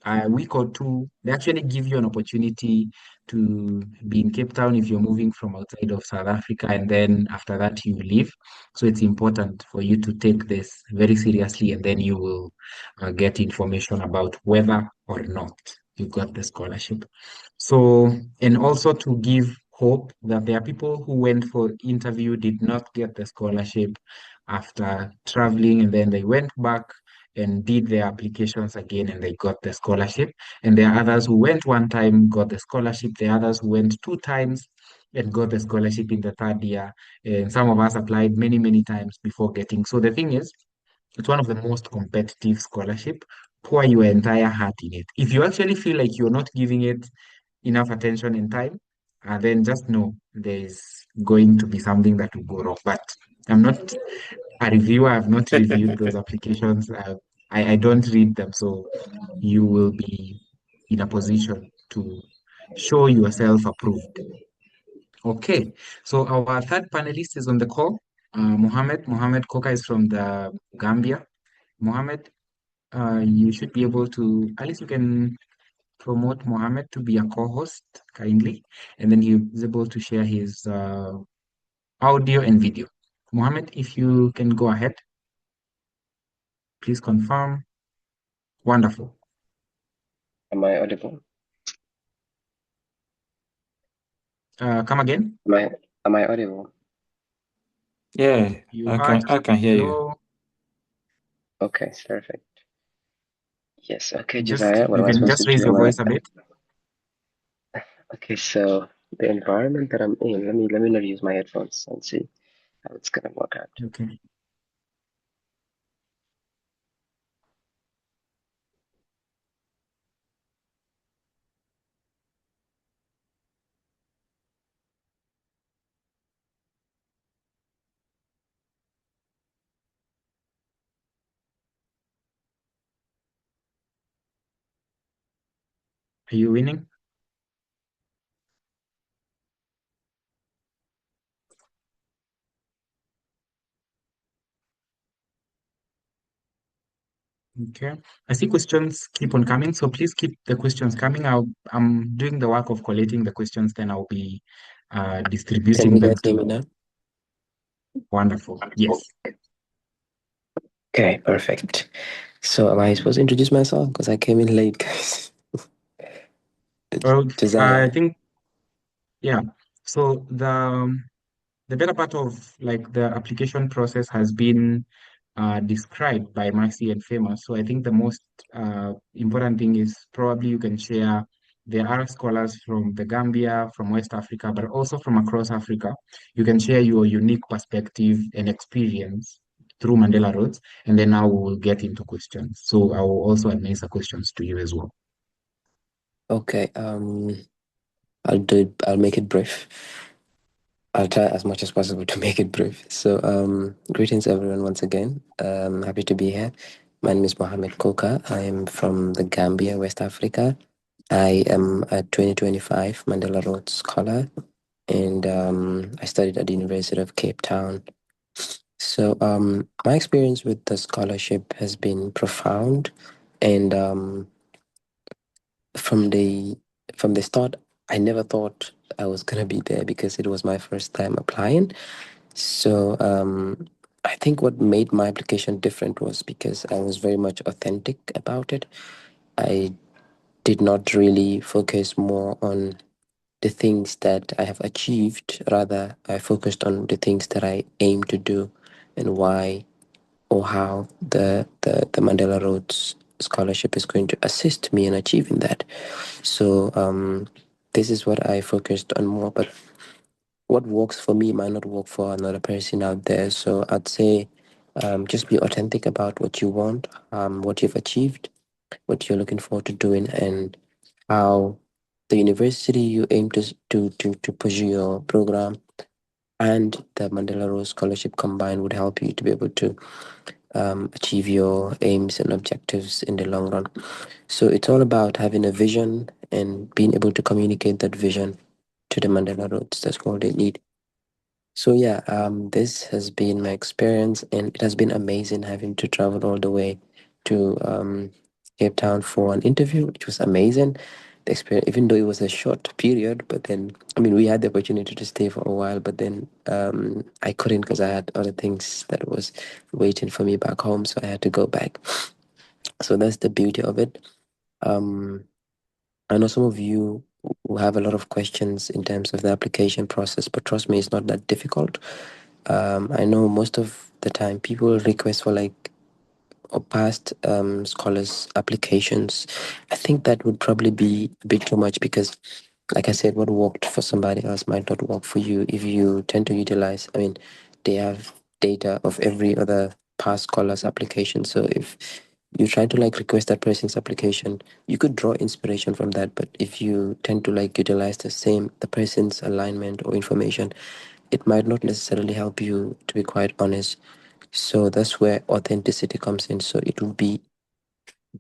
a week or two, they actually give you an opportunity to be in Cape Town if you're moving from outside of South Africa, and then after that you leave. So it's important for you to take this very seriously, and then you will get information about whether or not you got the scholarship. So, and also to give hope that there are people who went for interview, did not get the scholarship after traveling, and then they went back and did their applications again and they got the scholarship. And there are others who went one time, got the scholarship. There are others who went two times and got the scholarship in the third year. And some of us applied many, many times before getting. So the thing is, it's one of the most competitive scholarship. Pour your entire heart in it. If you actually feel like you're not giving it enough attention and time, then just know there's going to be something that will go wrong. But I'm not a reviewer. I've not reviewed those applications. I don't read them. So you will be in a position to show yourself approved. Okay, so our third panelist is on the call, Muhammad. Muhammad Koka is from the Gambia. Muhammad, you should be able to, at least you can promote Muhammad to be a co-host kindly, and then he is able to share his audio and video. Muhammad, if you can go ahead, please confirm. Wonderful. Am I audible? Come again? Am I audible? Yeah, You I are can just I can hear you. low. Okay, perfect. Yes, okay, Just Josiah, what you am I can supposed to just raise do? your voice a bit. Okay, so the environment that I'm in, let me not use my headphones and see how it's gonna work out. Okay. Are you winning? Okay. I see questions keep on coming, so please keep the questions coming. I'm doing the work of collating the questions, then I'll be Can distributing you them guys hear me to. now? Wonderful. Yes. Okay, perfect. So am I supposed to introduce myself? Because I came in late, guys. Well, I Josiah. think, yeah. So the better part of like the application process has been described by Mercy and Famous. So I think the most important thing is probably you can share. There are scholars from the Gambia, from West Africa, but also from across Africa. You can share your unique perspective and experience through Mandela Rhodes, and then now we'll get into questions. So I will also answer questions to you as well. Okay. I'll make it brief. I'll try as much as possible to make it brief. So, greetings everyone once again. Happy to be here. My name is Muhammed Koka. I am from the Gambia, West Africa. I am a 2025 Mandela Rhodes Scholar, and I studied at the University of Cape Town. So, my experience with the scholarship has been profound, and from the from the start, I never thought I was gonna be there because it was my first time applying. So, I think what made my application different was because I was very much authentic about it. I did not really focus more on the things that I have achieved. Rather, I focused on the things that I aim to do and why or how the Mandela Rhodes Scholarship is going to assist me in achieving that. So, this is what I focused on more. But what works for me might not work for another person out there. So I'd say just be authentic about what you want, what you've achieved, what you're looking forward to doing, and how the university you aim to pursue your program and the Mandela Rose Scholarship combined would help you to be able to achieve your aims and objectives in the long run. So it's all about having a vision and being able to communicate that vision to the Mandela Rhodes. That's all they need. So yeah, this has been my experience, and it has been amazing having to travel all the way to Cape Town for an interview, which was amazing. The experience, even though it was a short period, but then I mean, we had the opportunity to stay for a while, but then I couldn't because I had other things that was waiting for me back home, so I had to go back. So that's the beauty of it. Um, I know some of you will have a lot of questions in terms of the application process, but trust me, it's not that difficult. I know most of the time people request for like or past scholars applications. I think that would probably be a bit too much because, like I said, what worked for somebody else might not work for you if you tend to utilize. I mean, they have data of every other past scholars application. So if you try to like request that person's application, you could draw inspiration from that. But if you tend to like utilize the person's alignment or information, it might not necessarily help you, to be quite honest. So that's where authenticity comes in. So it would be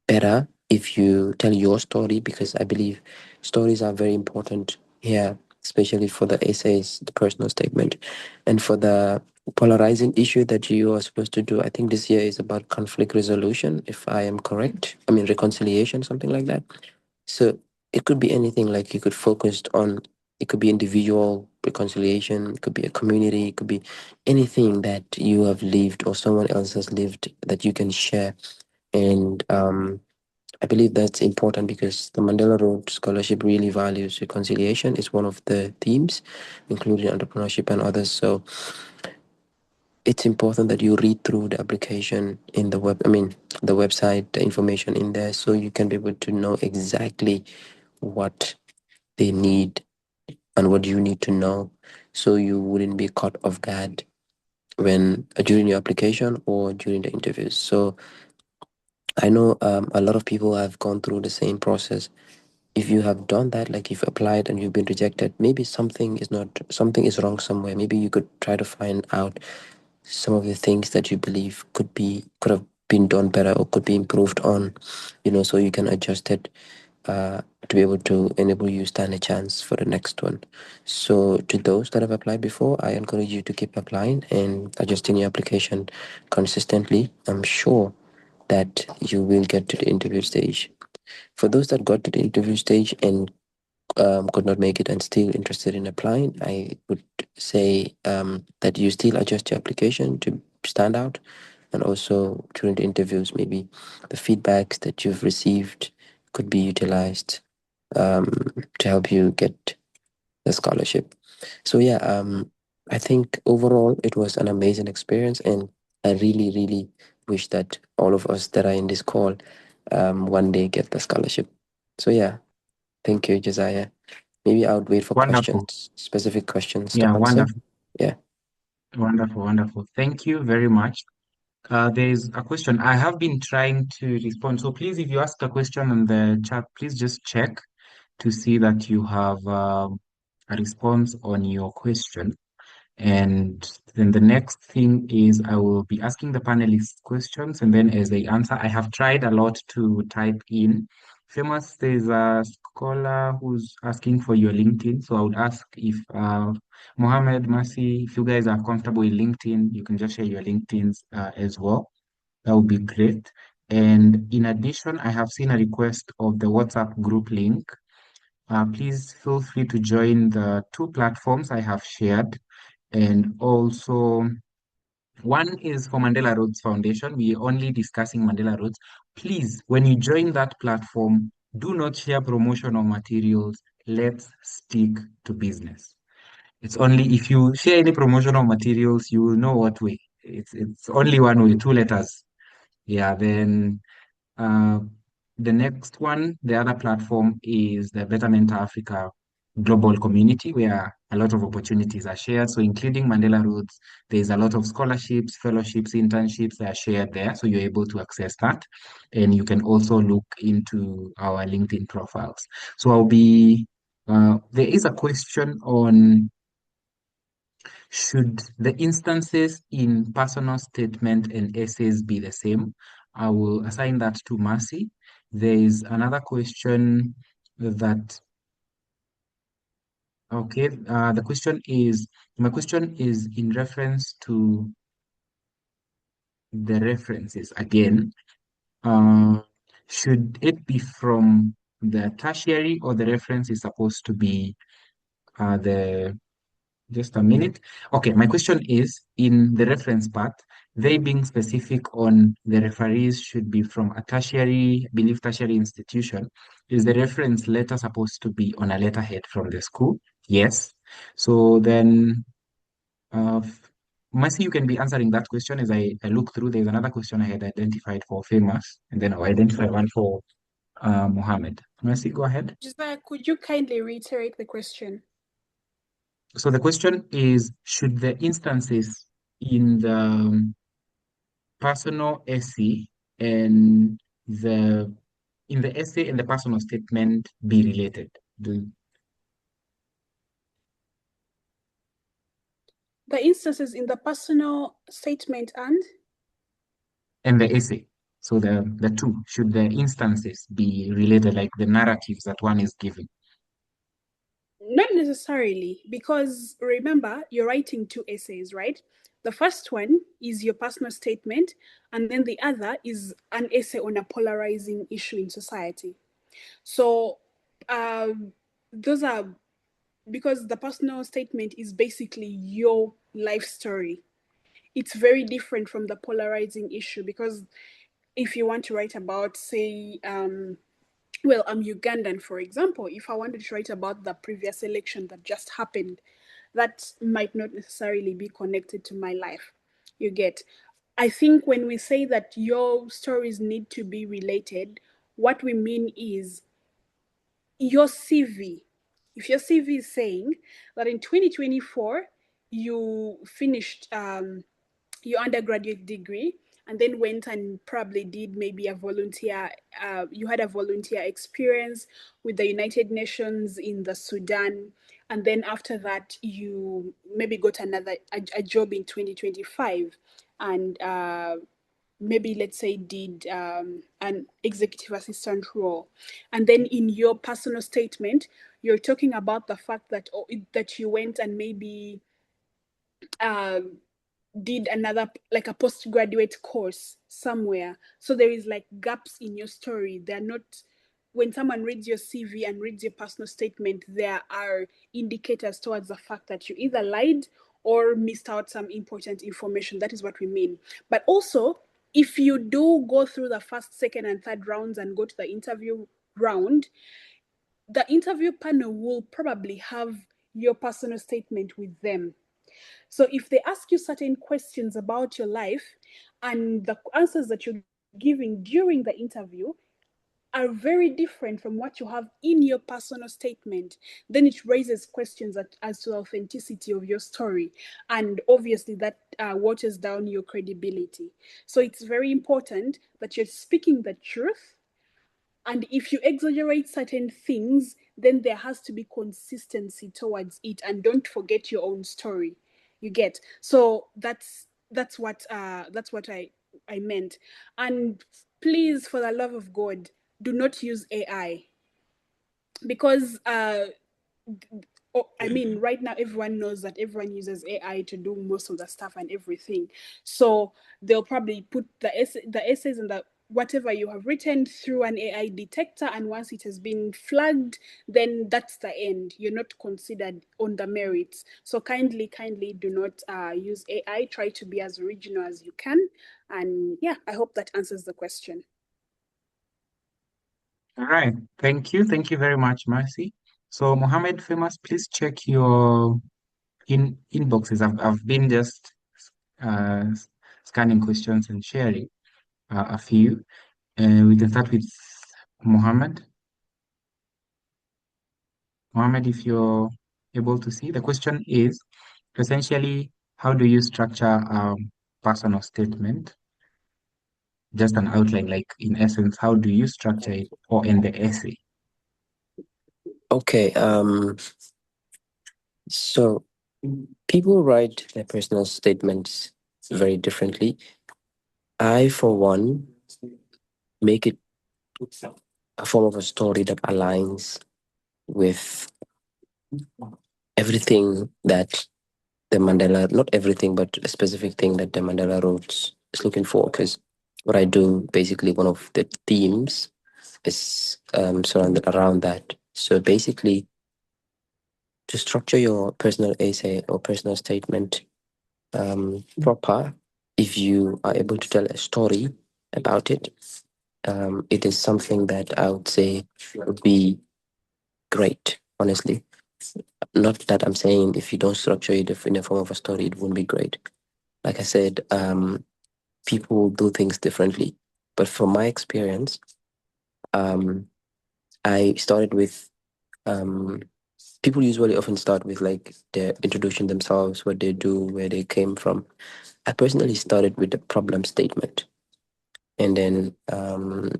better if you tell your story because I believe stories are very important here, especially for the essays, the personal statement, and for the polarizing issue that you are supposed to do. I think this year is about conflict resolution, if I am correct. I mean, reconciliation, something like that. So it could be anything like you could focus on, it could be individual reconciliation, it could be a community, it could be anything that you have lived or someone else has lived that you can share. And I believe that's important because the Mandela Rhodes Scholarship really values reconciliation. It's one of the themes, including entrepreneurship and others. So it's important that you read through the application in the web, I mean, the website, the information in there, so you can be able to know exactly what they need and what you need to know so you wouldn't be caught off guard when during your application or during the interviews. So I know a lot of people have gone through the same process. If you have done that, like you've applied and you've been rejected, maybe something is wrong somewhere. Maybe you could try to find out some of the things that you believe could have been done better or could be improved on, so you can adjust it to be able to enable you stand a chance for the next one. So to those that have applied before, I encourage you to keep applying and adjusting your application consistently. I'm sure that you will get to the interview stage. For those that got to the interview stage and could not make it and still interested in applying, I would say that you still adjust your application to stand out. And also during the interviews, maybe the feedbacks that you've received could be utilized um, to help you get the scholarship. So yeah, I think overall it was an amazing experience, and I really, really wish that all of us that are in this call one day get the scholarship. So yeah, thank you, Josiah. Maybe I would wait for Wonderful. questions, specific questions to Yeah, answer. wonderful. Yeah. Wonderful, wonderful. Thank you very much. There's a question. I have been trying to respond. So please, if you ask a question in the chat, please just check to see that you have a response on your question. And then the next thing is I will be asking the panelists questions, and then as they answer, I have tried a lot to type in. Famous, there's a scholar who's asking for your LinkedIn. So I would ask if Mohammed, Mercy, if you guys are comfortable with LinkedIn, you can just share your LinkedIns as well. That would be great. And in addition, I have seen a request of the WhatsApp group link. Please feel free to join the two platforms I have shared. And also, one is for Mandela Rhodes Foundation. We're only discussing Mandela Rhodes. Please, when you join that platform, do not share promotional materials. Let's stick to business. It's only if you share any promotional materials, you will know what way. It's only one way, two letters. Yeah, then uh, the next one, the other platform is the Betterment Africa global community where a lot of opportunities are shared. So including Mandela Rhodes, there's a lot of scholarships, fellowships, internships that are shared there. So you're able to access that. And you can also look into our LinkedIn profiles. So there is a question on should the instances in personal statement and essays be the same? I will assign that to Mercy. There is another question that, okay, my question is in reference to the references again. Uh, should it be from the tertiary or the reference is supposed to be the just a minute. Okay, my question is in the reference part, they being specific on the referees should be from a tertiary, I believe tertiary institution. Is the reference letter supposed to be on a letterhead from the school? Yes. So then, uh, Mercy, you can be answering that question as I look through. There's another question I had identified for Famous, and then I'll identify one for Mohammed. Mercy, go ahead. Josiah, could you kindly reiterate the question? So the question is, should the instances in the personal essay and the in the essay and the personal statement be related? The instances in the personal statement And the essay. So the two, should the instances be related, like the narratives that one is giving? not necessarily, because remember, you're writing two essays, right? The first one is your personal statement, and then the other is an essay on a polarizing issue in society. So those are because the personal statement is basically your life story. It's very different from the polarizing issue because if you want to write about, say, well, I'm Ugandan, for example. If I wanted to write about the previous election that just happened, that might not necessarily be connected to my life. You get. I think when we say that your stories need to be related, what we mean is your CV. If your CV is saying that in 2024 you finished your undergraduate degree and then went and probably did maybe a volunteer, you had a volunteer experience with the United Nations in the Sudan, and then after that you maybe got a job in 2025 and maybe let's say did an executive assistant role, and then in your personal statement you're talking about the fact that that you went and maybe did another like a postgraduate course somewhere. So there is like gaps in your story. They're not, when someone reads your CV and reads your personal statement, there are indicators towards the fact that you either lied or missed out some important information. That is what we mean. But also, if you do go through the first, second, and third rounds and go to the interview round, the interview panel will probably have your personal statement with them. So if they ask you certain questions about your life and the answers that you're giving during the interview are very different from what you have in your personal statement, then it raises questions as to the authenticity of your story. And obviously, that waters down your credibility. So it's very important that you're speaking the truth. And if you exaggerate certain things, then there has to be consistency towards it. And don't forget your own story. You get? So that's what I meant. And please, for the love of God, do not use AI, because I mean, right now everyone knows that everyone uses AI to do most of the stuff and everything. So they'll probably put the essays and the whatever you have written through an AI detector, and once it has been flagged, then that's the end. You're not considered on the merits. So kindly do not use AI. Try to be as original as you can. And yeah, I hope that answers the question. All right. Thank you. Thank you very much, Mercy. So, Mohammed Famous, please check your inboxes. I've been just uh, scanning questions and sharing a few. We can start with Mohammed. Mohammed, if you're able to see, the question is essentially, how do you structure a personal statement? Just an outline, like in essence, how do you structure it, or in the essay? Okay. So people write their personal statements very differently. I, for one, make it a form of a story that aligns with everything that the Mandela, not everything, but a specific thing that the Mandela Rhodes is looking for. Because what I do, basically, one of the themes is surrounded around that. So basically, to structure your personal essay or personal statement proper, if you are able to tell a story about it, it is something that I would say would be great, honestly. Not that I'm saying if you don't structure it in the form of a story, it won't be great. Like I said, people do things differently. But from my experience, I started with people usually often start with like their introducing themselves, what they do, where they came from. I personally started with the problem statement. And then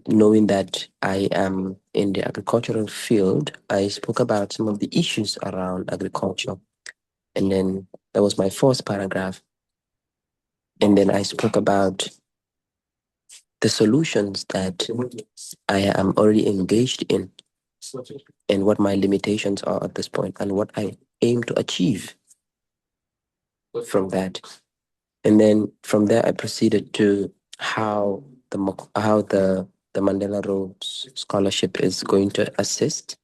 knowing that I am in the agricultural field, I spoke about some of the issues around agriculture. And then that was my first paragraph. And then I spoke about the solutions that I am already engaged in and what my limitations are at this point and what I aim to achieve from that. And then from there, I proceeded to how the Mandela Rhodes Scholarship is going to assist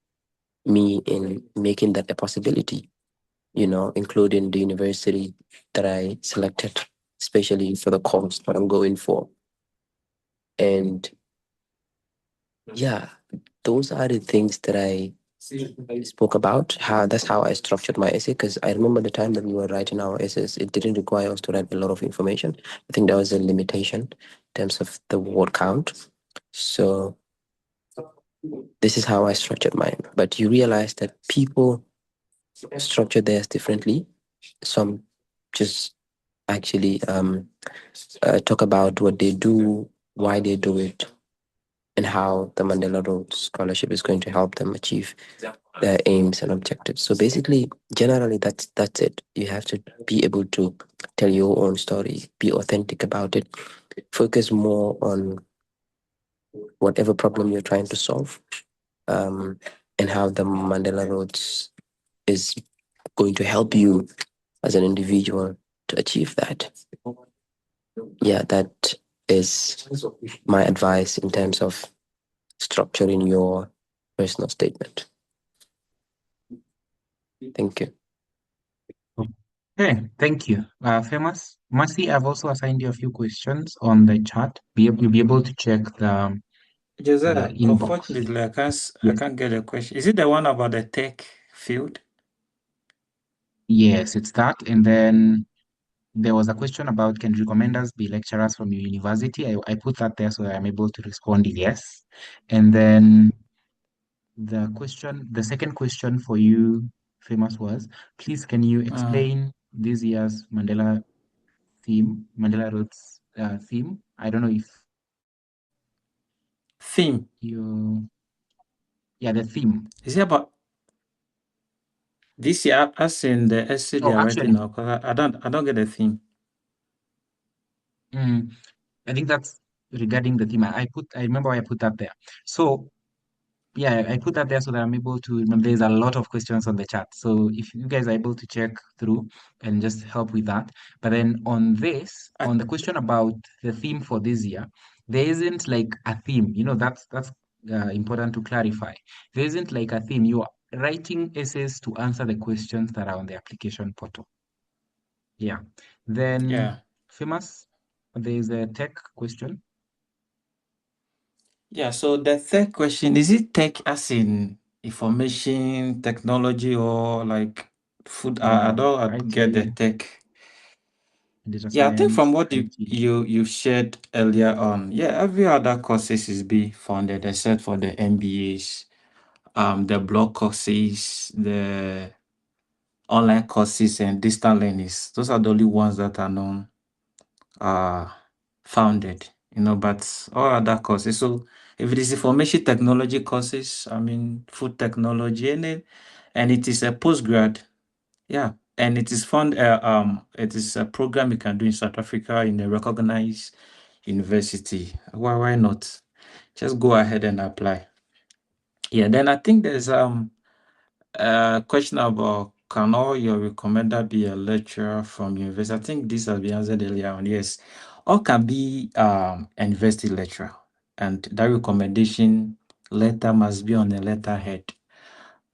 me in making that a possibility, including the university that I selected, especially for the course that I'm going for. And yeah, those are the things that I spoke about. That's how I structured my essay, because I remember the time that we were writing our essays, it didn't require us to write a lot of information. I think there was a limitation in terms of the word count. So this is how I structured mine. But you realize that people structure theirs differently. Some just actually talk about what they do, why they do it, and how the Mandela Rhodes Scholarship is going to help them achieve their aims and objectives. So basically, generally, that's it. You have to be able to tell your own story, be authentic about it, focus more on whatever problem you're trying to solve, and how the Mandela Rhodes is going to help you as an individual to achieve that. Yeah, that is my advice in terms of structuring your personal statement. Thank you. Okay, thank you. Famous. Mercy, I've also assigned you a few questions on the chat. You'll be able to check the Josiah, inbox. unfortunately, I Yes. can't get a question. Is it the one about the tech field? Yes, it's that. And then there was a question about can recommenders be lecturers from your university? I put that there so I'm able to respond yes. And then the second question for you, Famous, was please can you explain this year's Mandela Rhodes theme? I don't know if Theme. the theme. Is it about this year, as in the essay they Oh, are actually, writing now? 'Cause I don't get the theme. I think that's regarding the theme. I remember I put that there. So yeah, I put that there so that I'm able to remember. There's a lot of questions on the chat. So if you guys are able to check through and just help with that. But then on the question about the theme for this year, there isn't like a theme. That's important to clarify. There isn't like a theme. You are writing essays to answer the questions that are on the application portal. Yeah. Then Famous, there's a tech question. Yeah, so the third question, is it tech as in information technology or like food? I don't get the IT, tech. data Yeah, I think from science, what IT. you shared earlier on, every other courses is being funded except for the MBAs, the blog courses, the online courses, and distant learnings. Those are the only ones that are non founded, but all other courses. So if it is information technology courses, I mean food technology, and it is a postgrad, and it is it is a program you can do in South Africa in a recognized university. Why not? Just go ahead and apply. Yeah, then I think there's a question about can all your recommender be a lecturer from university? I think this has been answered earlier on. Yes, all can be a university lecturer, and that recommendation letter must be on the letterhead.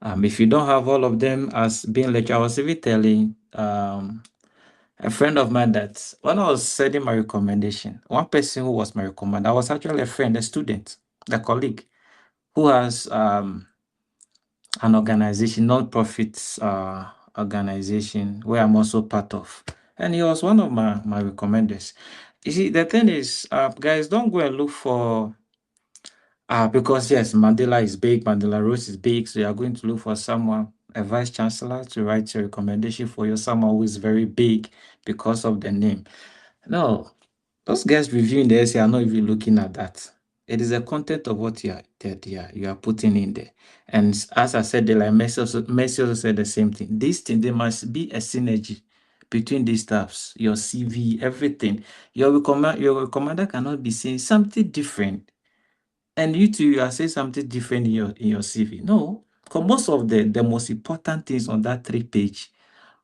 If you don't have all of them as being lecturer, I was even telling a friend of mine that when I was sending my recommendation, one person who was my recommender was actually a friend, a student, a colleague who has an organization, non-profit organization where I'm also part of. And he was one of my recommenders. You see, the thing is, guys, don't go and look for because yes, Mandela is big, Mandela Rhodes is big, so you are going to look for someone, a vice chancellor, to write your recommendation for you, someone who is very big because of the name. No, those guys reviewing the essay are not even looking at that. It is the content of what you are putting in there. And as I said, like Messi also said the same thing. This thing, there must be a synergy between these stuffs, your CV, everything. Your recommender cannot be saying something different, and you too, you are saying something different in your CV. No, because most of the most important things on that 3-page,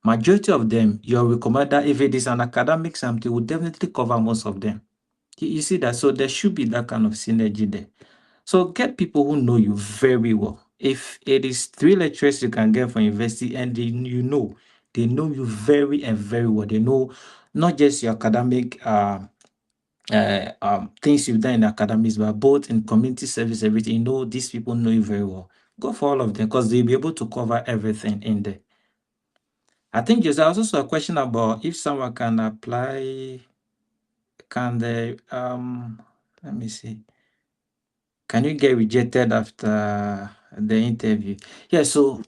majority of them, your recommender, if it is an academic something, will definitely cover most of them. You see that? So there should be that kind of synergy there. So get people who know you very well. If it is 3 lecturers you can get from university and they know you very and very well. They know not just your academic things you've done in academics, but both in community service, everything. These people know you very well. Go for all of them because they'll be able to cover everything in there. I think there's also a question about if someone can apply, can they, let me see. Can you get rejected after the interview? Yeah, so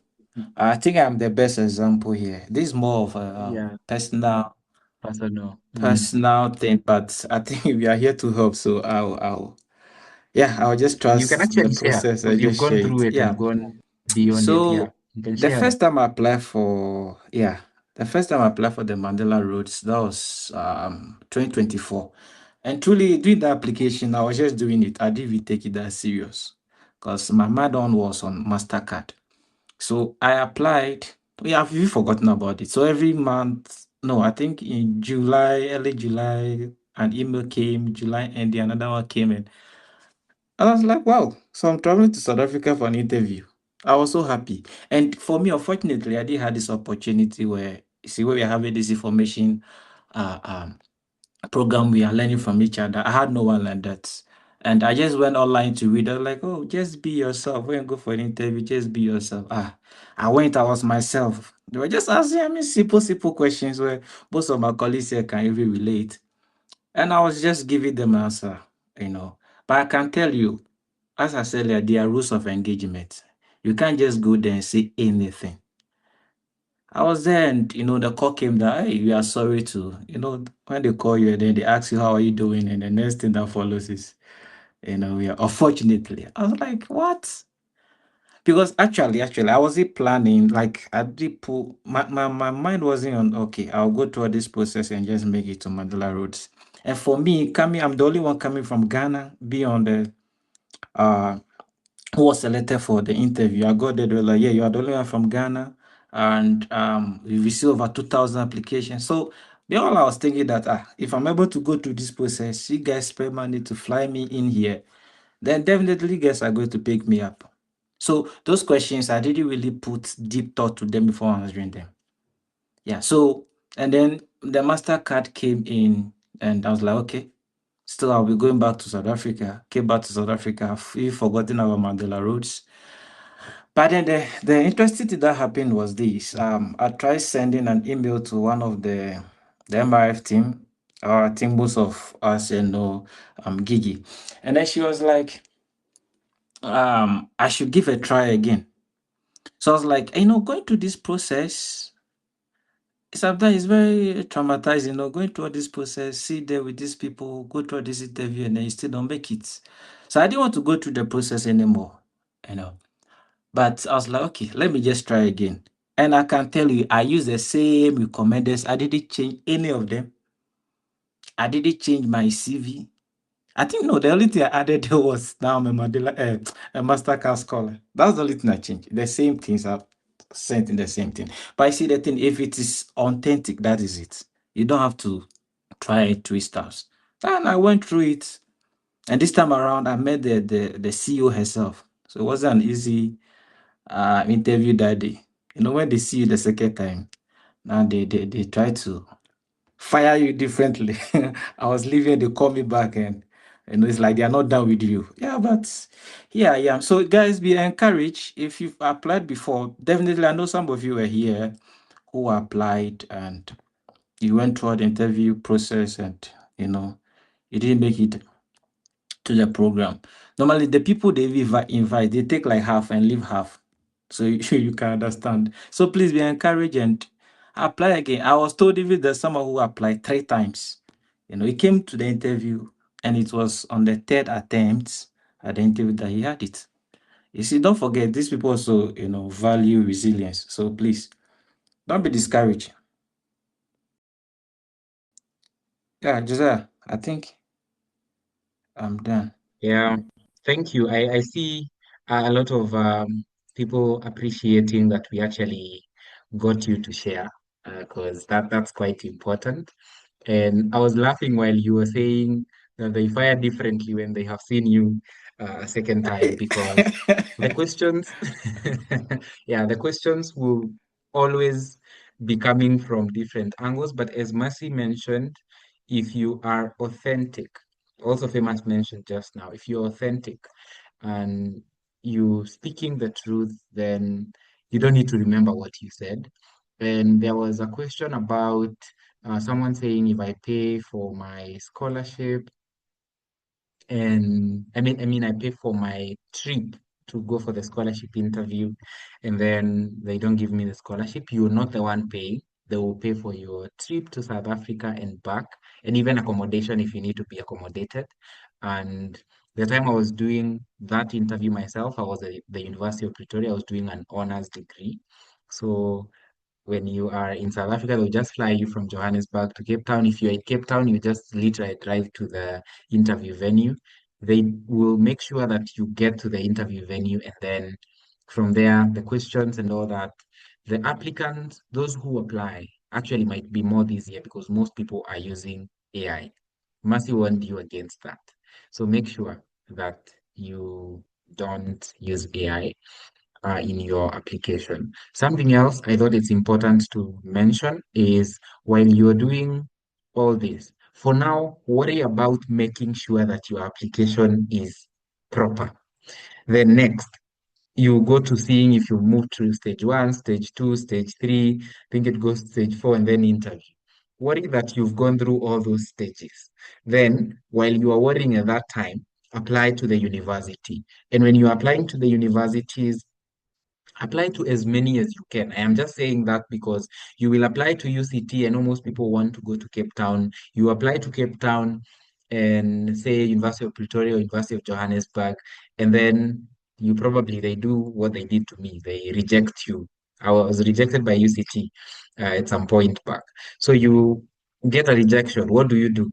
I think I'm the best example here. This is more of a personal thing, but I think we are here to help. So I'll just You can trust the actually share process because and you've just gone share through it. it Yeah. and gone beyond it. Yeah, So you can the share that. first time I applied for the Mandela Rhodes, that was 2024. And truly doing the application, I was just doing it. I didn't even take it that serious because my madam was on MasterCard. So I applied. I've even forgotten about it. So every month, no, I think in July, early July, an email came, July ending, another one came in. I was like, wow, so I'm traveling to South Africa for an interview. I was so happy. And for me, unfortunately, I did have this opportunity where, you see, where we are having this information program, we are learning from each other. I had no one like that. And I just went online to read. I was like, oh, just be yourself. When you go for an interview, just be yourself. I was myself. They were just asking me simple questions where most of my colleagues here can even relate. And I was just giving them an answer, you know. But I can tell you, as I said earlier, there are rules of engagement. You can't just go there and say anything. I was there and, the call came down, hey, we are sorry to, when they call you and then they ask you, how are you doing? And the next thing that follows is, we are unfortunately. I was like, what? Because actually, I wasn't planning, like I did put, my mind wasn't on, okay, I'll go through this process and just make it to Mandela Rhodes. And for me, I'm the only one coming from Ghana, be on the, who was selected for the interview. I got there, they were like, yeah, you are the only one from Ghana, and we received over 2,000 applications. So all I was thinking that if I'm able to go through this process, you guys spend money to fly me in here, then definitely you guys are going to pick me up. So those questions, I didn't really put deep thought to them before answering them. Yeah, so, and then the MasterCard came in, and I was like, okay, still I'll be going back to South Africa. Came back to South Africa, I've forgotten about Mandela Rhodes. But then the interesting thing that happened was this. I tried sending an email to one of the MRF team. I think most of us know Gigi. And then she was like, I should give a try again. So I was like, going through this process, sometimes it's very traumatizing, going through all this process, sit there with these people, go through this interview, and then you still don't make it. So I didn't want to go through the process anymore, But I was like, okay, let me just try again. And I can tell you, I used the same recommenders. I didn't change any of them. I didn't change my CV. I think no, the only thing I added there was now I'm a MasterCard scholar. That's the only thing I changed. The same things are sent in the same thing. But I see the thing, if it is authentic, that is it. You don't have to try twist stars. And I went through it. And this time around, I met the CEO herself. So it wasn't an easy interview that day. When they see you the second time, now they try to fire you differently. I was leaving, they call me back, and it's like they are not done with you. Yeah, but here I am. So guys, be encouraged. If you've applied before, definitely I know some of you were here who applied and you went through the interview process and you didn't make it to the program. Normally the people they invite, they take like half and leave half. So you can understand. So please be encouraged and apply again. I was told even there's someone who applied 3 times. He came to the interview and it was on the 3rd attempt at the interview that he had it. You see, don't forget, these people also, value resilience. So please, don't be discouraged. Yeah, Josiah, I think I'm done. Yeah, thank you. I see a lot of people appreciating that we actually got you to share because that's quite important. And I was laughing while you were saying that they fire differently when they have seen you a second time because the questions, yeah, the questions will always be coming from different angles. But as Mercy mentioned, if you are authentic, also Famous mentioned just now, if you're authentic and you speaking the truth, then you don't need to remember what you said. And there was a question about someone saying if I pay for my scholarship and I pay for my trip to go for the scholarship interview, and then they don't give me the scholarship. You're not the one paying. They will pay for your trip to South Africa and back, and even accommodation if you need to be accommodated. And the time I was doing that interview myself, I was at the University of Pretoria. I was doing an honors degree. So when you are in South Africa, they'll just fly you from Johannesburg to Cape Town. If you're in Cape Town, you just literally drive to the interview venue. They will make sure that you get to the interview venue, and then from there, the questions and all that. The applicants, those who apply, actually might be more easier because most people are using AI. Mercy warned you against that. So make sure that you don't use AI in your application. Something else I thought it's important to mention is while you're doing all this, For now, worry about making sure that your application is proper. Then next, you go to seeing if you move to stage 1, stage 2, stage 3, I think it goes to stage 4, and then interview. Worry that you've gone through all those stages. Then, while you are worrying at that time, apply to the university. And when you're applying to the universities, apply to as many as you can. I am just saying that because you will apply to UCT and almost people want to go to Cape Town. You apply to Cape Town and say University of Pretoria or University of Johannesburg, and then they do what they did to me. They reject you. I was rejected by UCT at some point back. So you get a rejection. What do?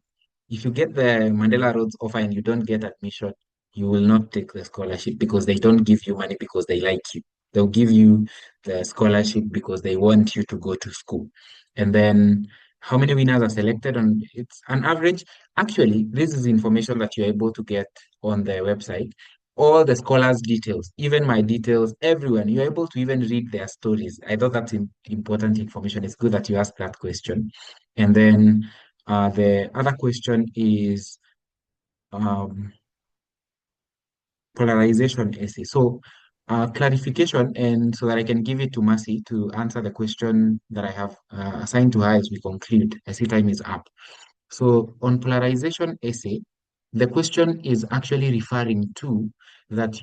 If you get the Mandela Rhodes offer and you don't get admission, you will not take the scholarship because they don't give you money because they like you. They'll give you the scholarship because they want you to go to school. And then how many winners are selected? And it's an average. Actually, this is information that you're able to get on the website. All the scholars' details, even my details, everyone, you're able to even read their stories. I thought that's important information. It's good that you asked that question. And then the other question is um, polarization essay. So, clarification, and so that I can give it to Mercy to answer the question that I have assigned to her as we conclude. I see time is up. So, on polarization essay, the question is actually referring to that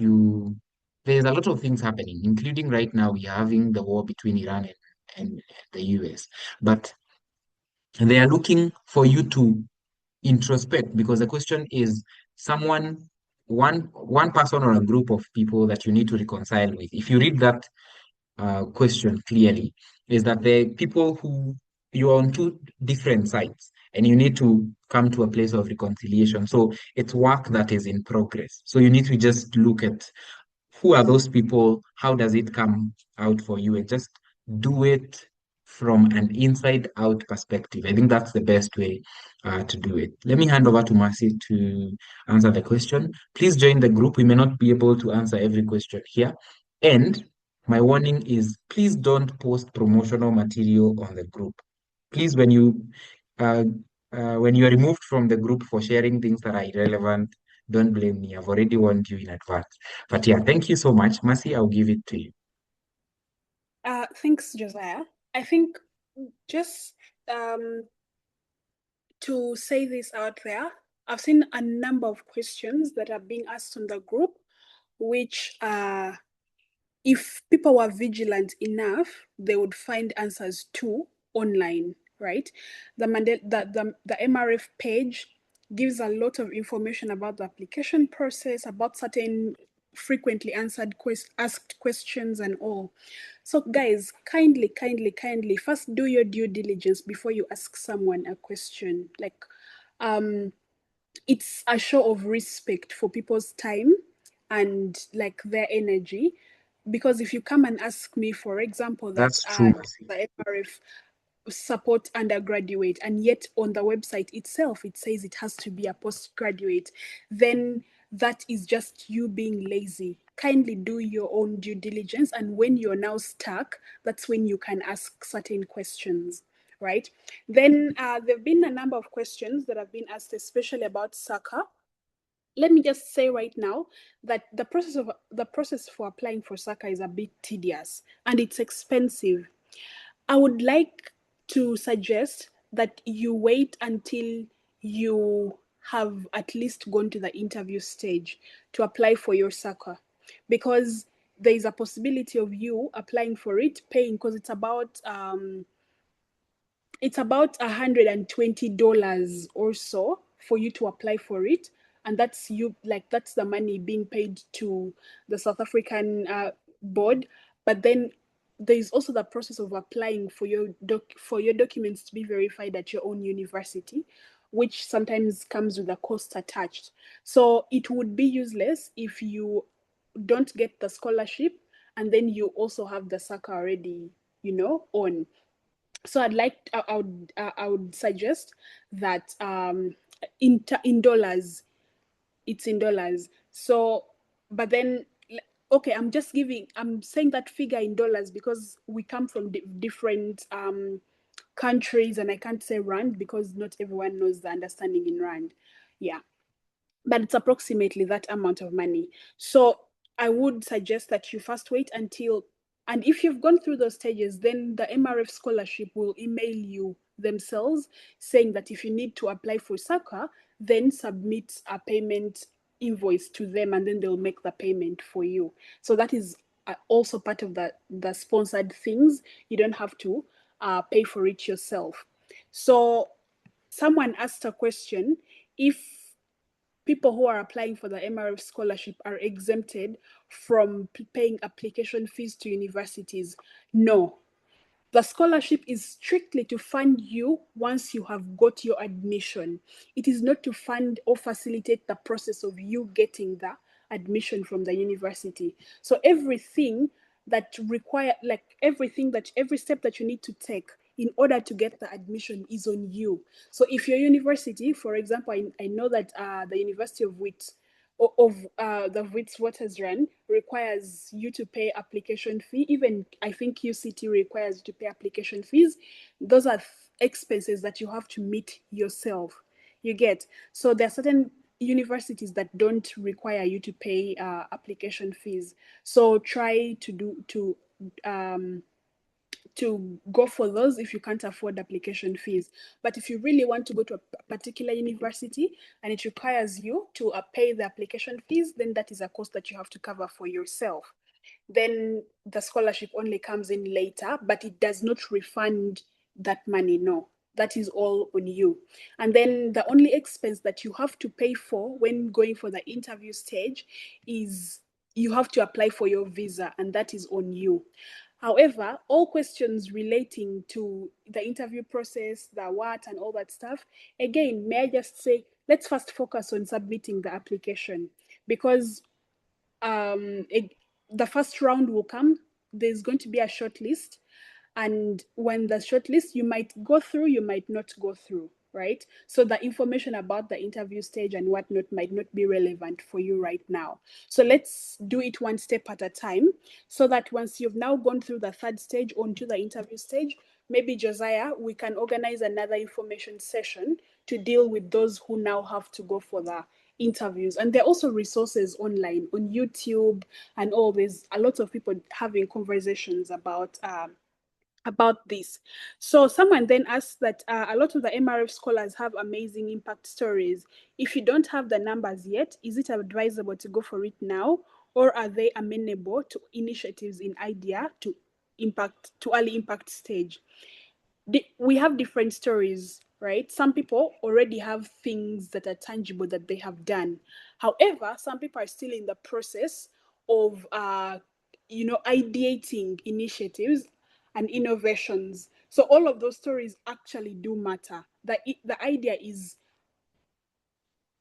there's a lot of things happening, including right now we are having the war between Iran and the US. But they are looking for you to introspect because the question is one person or a group of people that you need to reconcile with. If you read that question clearly, is that the people who you're on two different sides and you need to come to a place of reconciliation. So it's work that is in progress. So you need to just look at who are those people, how does it come out for you, and just do it from an inside out perspective. I think that's the best way to do it. Let me hand over to Mercy to answer the question. Please join the group. We may not be able to answer every question here. And my warning is please don't post promotional material on the group. Please, uh, when you are removed from the group for sharing things that are irrelevant, don't blame me. I've already warned you in advance. But yeah, thank you so much. Mercy, I'll give it to you. Thanks, Josiah. I think just to say this out there, I've seen a number of questions that are being asked on the group, which if people were vigilant enough, they would find answers to online, right? The MRF page gives a lot of information about the application process, about certain frequently asked questions and all. So guys, kindly first do your due diligence before you ask someone a question. Like it's a show of respect for people's time and like their energy, because if you come and ask me, for example, that That's true, Mercy. the MRF support undergraduate, and yet on the website itself it says it has to be a postgraduate, then that is just you being lazy. Kindly do your own due diligence, and when you're now stuck, that's when you can ask certain questions, right? Then there have been a number of questions that have been asked, especially about SACA. Let me just say right now that the process for applying for SACA is a bit tedious and it's expensive. I would like to suggest that you wait until you have at least gone to the interview stage to apply for your SACA, because there is a possibility of you applying for it, paying, because it's about $120 or so for you to apply for it, and that's the money being paid to the South African board. But then there is also the process of applying for your documents to be verified at your own university, which sometimes comes with a cost attached. So it would be useless if you don't get the scholarship and then you also have the SACA already, on. So I would suggest that in dollars, it's in dollars. So, but then, okay, I'm saying that figure in dollars because we come from different countries, and I can't say rand because not everyone knows the understanding in rand. Yeah, but it's approximately that amount of money. So I would suggest that you first wait until, and if you've gone through those stages, then the MRF scholarship will email you themselves saying that if you need to apply for SACA, then submit a payment invoice to them and then they'll make the payment for you. So that is also part of the sponsored things. You don't have to pay for it yourself. So someone asked a question, if people who are applying for the MRF scholarship are exempted from paying application fees to universities. No. The scholarship is strictly to fund you once you have got your admission. It is not to fund or facilitate the process of you getting the admission from the university. So everything that require, like every step that you need to take in order to get the admission is on you. So if your university, for example, I know that the University of the Witwatersrand requires you to pay application fee. Even I think UCT requires you to pay application fees. Those are expenses that you have to meet yourself. You get? So there are certain universities that don't require you to pay application fees. So try to go for those if you can't afford application fees. But if you really want to go to a particular university and it requires you to pay the application fees, then that is a cost that you have to cover for yourself. Then the scholarship only comes in later, but it does not refund that money. No, that is all on you. And then the only expense that you have to pay for when going for the interview stage is you have to apply for your visa, and that is on you. However, all questions relating to the interview process, the what, and all that stuff, again, may I just say, let's first focus on submitting the application, because the first round will come. There's going to be a short list. And when the short list, you might go through, you might not go through, right? So the information about the interview stage and whatnot might not be relevant for you right now. So let's do it one step at a time, so that once you've now gone through the third stage onto the interview stage, maybe Josiah, we can organize another information session to deal with those who now have to go for the interviews. And there are also resources online on YouTube and all this. A lot of people having conversations about this. So someone then asked that a lot of the MRF scholars have amazing impact stories. If you don't have the numbers yet, is it advisable to go for it now, or are they amenable to initiatives in idea to early impact stage? We have different stories, right? Some people already have things that are tangible that they have done. However, some people are still in the process of ideating initiatives and innovations. So all of those stories actually do matter. The idea is,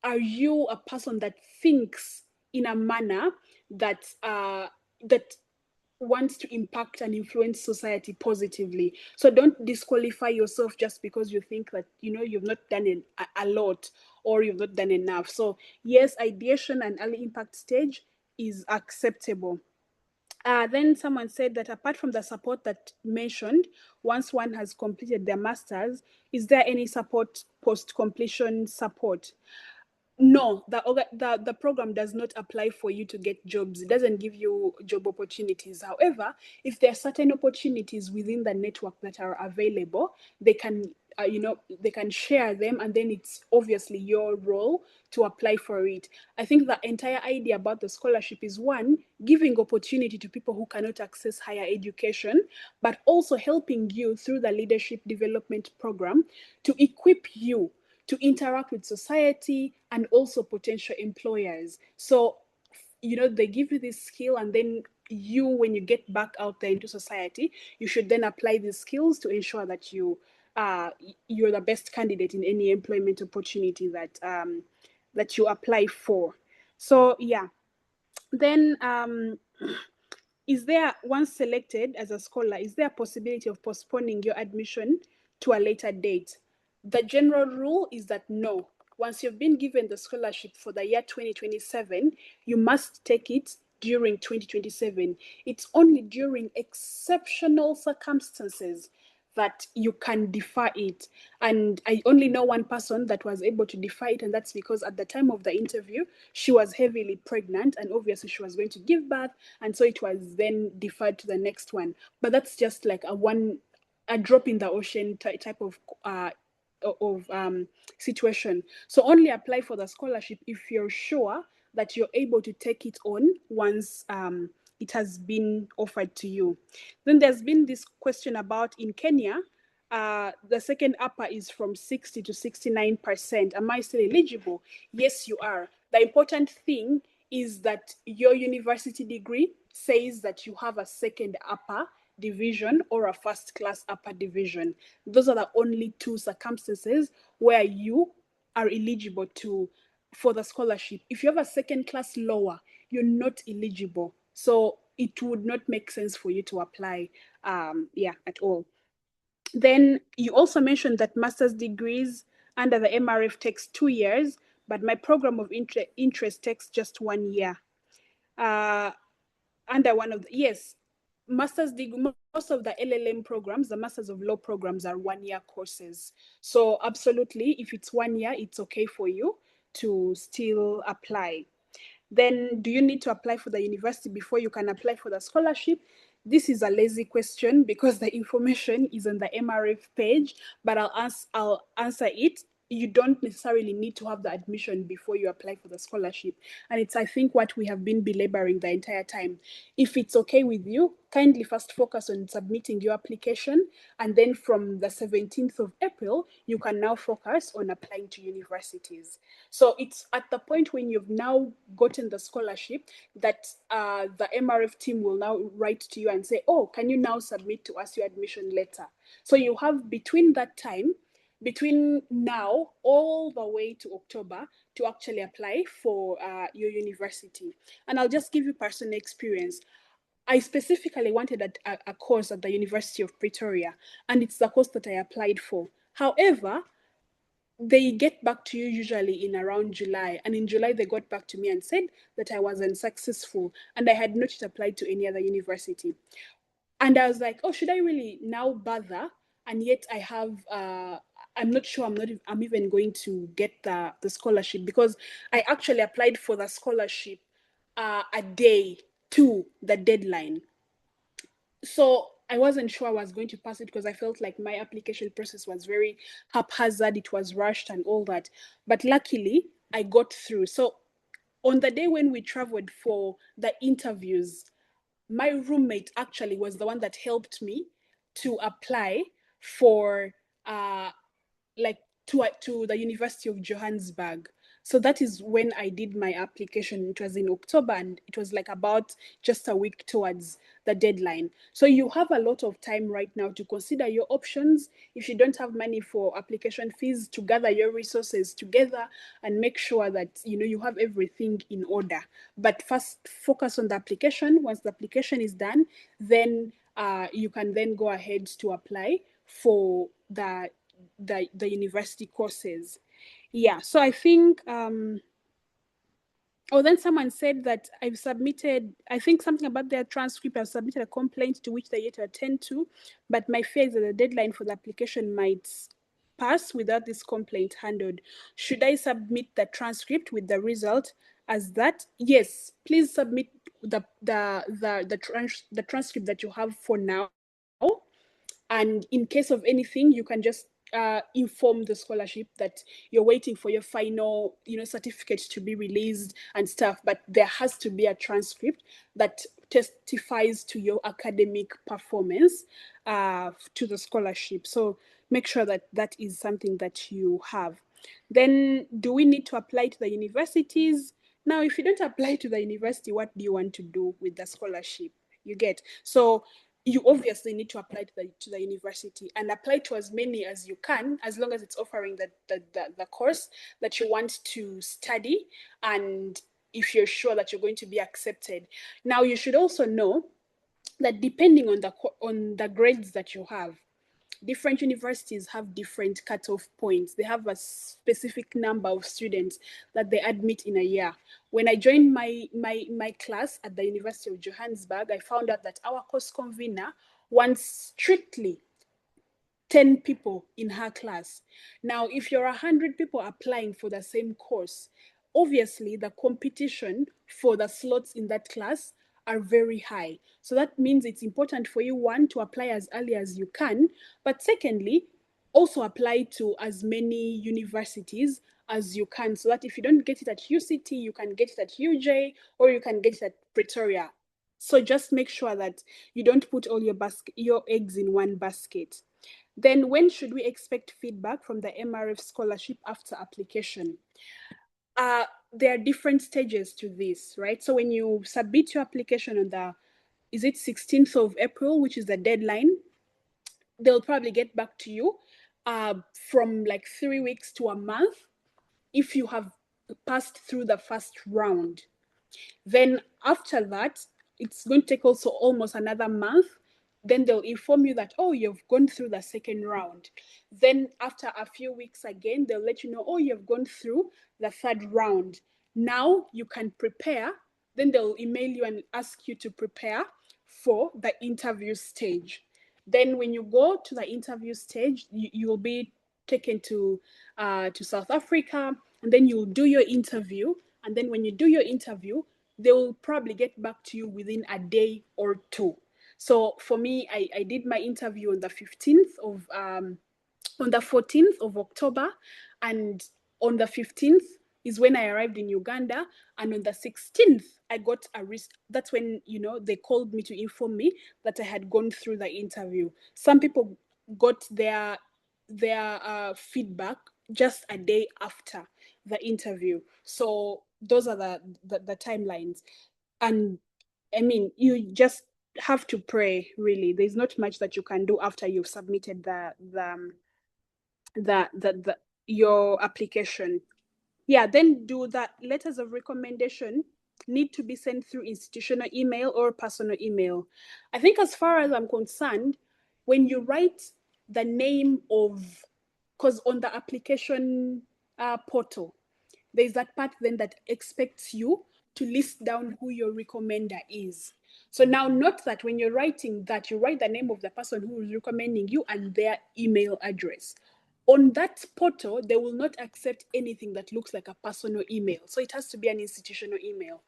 are you a person that thinks in a manner that wants to impact and influence society positively? So don't disqualify yourself just because you think that you've not done a lot or you've not done enough. So yes, ideation and early impact stage is acceptable. Then someone said that apart from the support that mentioned, once one has completed their master's, is there any support post-completion support? No, the program does not apply for you to get jobs. It doesn't give you job opportunities. However, if there are certain opportunities within the network that are available, they can they can share them, and then it's obviously your role to apply for it. I think the entire idea about the scholarship is, one, giving opportunity to people who cannot access higher education, but also helping you through the leadership development program to equip you to interact with society and also potential employers. So, they give you this skill, and then you, when you get back out there into society, you should then apply these skills to ensure that you're the best candidate in any employment opportunity that you apply for. So yeah, then is there, once selected as a scholar, is there a possibility of postponing your admission to a later date? The general rule is that no. Once you've been given the scholarship for the year 2027, you must take it during 2027. It's only during exceptional circumstances that you can defer it. And I only know one person that was able to defer it, and that's because at the time of the interview, she was heavily pregnant, and obviously she was going to give birth, and so it was then deferred to the next one. But that's just like a drop in the ocean type of situation. So only apply for the scholarship if you're sure that you're able to take it on once it has been offered to you. Then there's been this question about in Kenya, the second upper is from 60 to 69%. Am I still eligible? Yes, you are. The important thing is that your university degree says that you have a second upper division or a first class upper division. Those are the only two circumstances where you are eligible for the scholarship. If you have a second class lower, you're not eligible. So it would not make sense for you to apply at all. Then you also mentioned that master's degrees under the MRF takes 2 years, but my program of interest takes just 1 year. Under one of the, yes, master's degree, most of the LLM programs, the Masters of Law programs are 1 year courses. So absolutely, if it's 1 year, it's okay for you to still apply. Then do you need to apply for the university before you can apply for the scholarship? This is a lazy question because the information is on the MRF page, but I'll answer it. You don't necessarily need to have the admission before you apply for the scholarship. And it's, I think, what we have been belaboring the entire time. If it's okay with you, kindly first focus on submitting your application. And then from the 17th of April, you can now focus on applying to universities. So it's at the point when you've now gotten the scholarship that the MRF team will now write to you and say, oh, can you now submit to us your admission letter? So you have between that time, between now all the way to October to actually apply for your university. And I'll just give you personal experience. I specifically wanted a course at the University of Pretoria, and it's the course that I applied for. However, they get back to you usually in around July. And in July, they got back to me and said that I wasn't successful and I had not applied to any other university. And I was like, oh, should I really now bother? And yet I have, I'm not sure I'm even going to get the scholarship, because I actually applied for the scholarship a day to the deadline. So I wasn't sure I was going to pass it because I felt like my application process was very haphazard. It was rushed and all that. But luckily, I got through. So on the day when we traveled for the interviews, my roommate actually was the one that helped me to apply for to the University of Johannesburg. So that is when I did my application. It was in October, and it was like about just a week towards the deadline. So you have a lot of time right now to consider your options. If you don't have money for application fees, to gather your resources together and make sure that you have everything in order. But first, focus on the application. Once the application is done, then you can then go ahead to apply for the university courses. Yeah, so I think then someone said that I've submitted, I think something about their transcript. I've submitted a complaint to which they yet to attend to, but my fear is that the deadline for the application might pass without this complaint handled. Should I submit the transcript with the result as that? Yes, please submit the transcript that you have for now. And in case of anything, you can just inform the scholarship that you're waiting for your final, certificate to be released and stuff. But there has to be a transcript that testifies to your academic performance to the scholarship. So make sure that that is something that you have. Then, do we need to apply to the universities? Now, if you don't apply to the university, what do you want to do with the scholarship? You get? So you obviously need to apply to the university, and apply to as many as you can, as long as it's offering the course that you want to study, and if you're sure that you're going to be accepted. Now, you should also know that depending on the grades that you have, different universities have different cutoff points. They have a specific number of students that they admit in a year. When I joined my class at the University of Johannesburg, I found out that our course convener wants strictly 10 people in her class. Now, if you're 100 people applying for the same course, obviously the competition for the slots in that class are very high. So that means it's important for you, one, to apply as early as you can, but secondly, also apply to as many universities as you can, so that if you don't get it at UCT, you can get it at UJ, or you can get it at Pretoria. So just make sure that you don't put all your eggs in one basket. Then when should we expect feedback from the MRF scholarship after application? There are different stages to this, right? So when you submit your application on the, is it 16th of April, which is the deadline, they'll probably get back to you from like 3 weeks to a month if you have passed through the first round. Then after that, it's going to take also almost another month. Then they'll inform you that, oh, you've gone through the second round. Then after a few weeks again, they'll let you know, oh, you've gone through the third round. Now you can prepare. Then they'll email you and ask you to prepare for the interview stage. Then when you go to the interview stage, you will be taken to South Africa, and then you'll do your interview. And then when you do your interview, they will probably get back to you within a day or two. So for me, I did my interview on the 15th of, on the 14th of October, and on the 15th is when I arrived in Uganda, and on the 16th, I got a risk. That's when, you know, they called me to inform me that I had gone through the interview. Some people got their feedback just a day after the interview. So those are the timelines. And I mean, you just have to pray, really. There's not much that you can do after you've submitted your application. Yeah, then do that. Letters of recommendation need to be sent through institutional email or personal email. I think as far as I'm concerned, when you write the name of, because on the application portal, there's that part then that expects you to list down who your recommender is. So now, note that when you're writing that, you write the name of the person who is recommending you and their email address. On that portal, they will not accept anything that looks like a personal email. So it has to be an institutional email.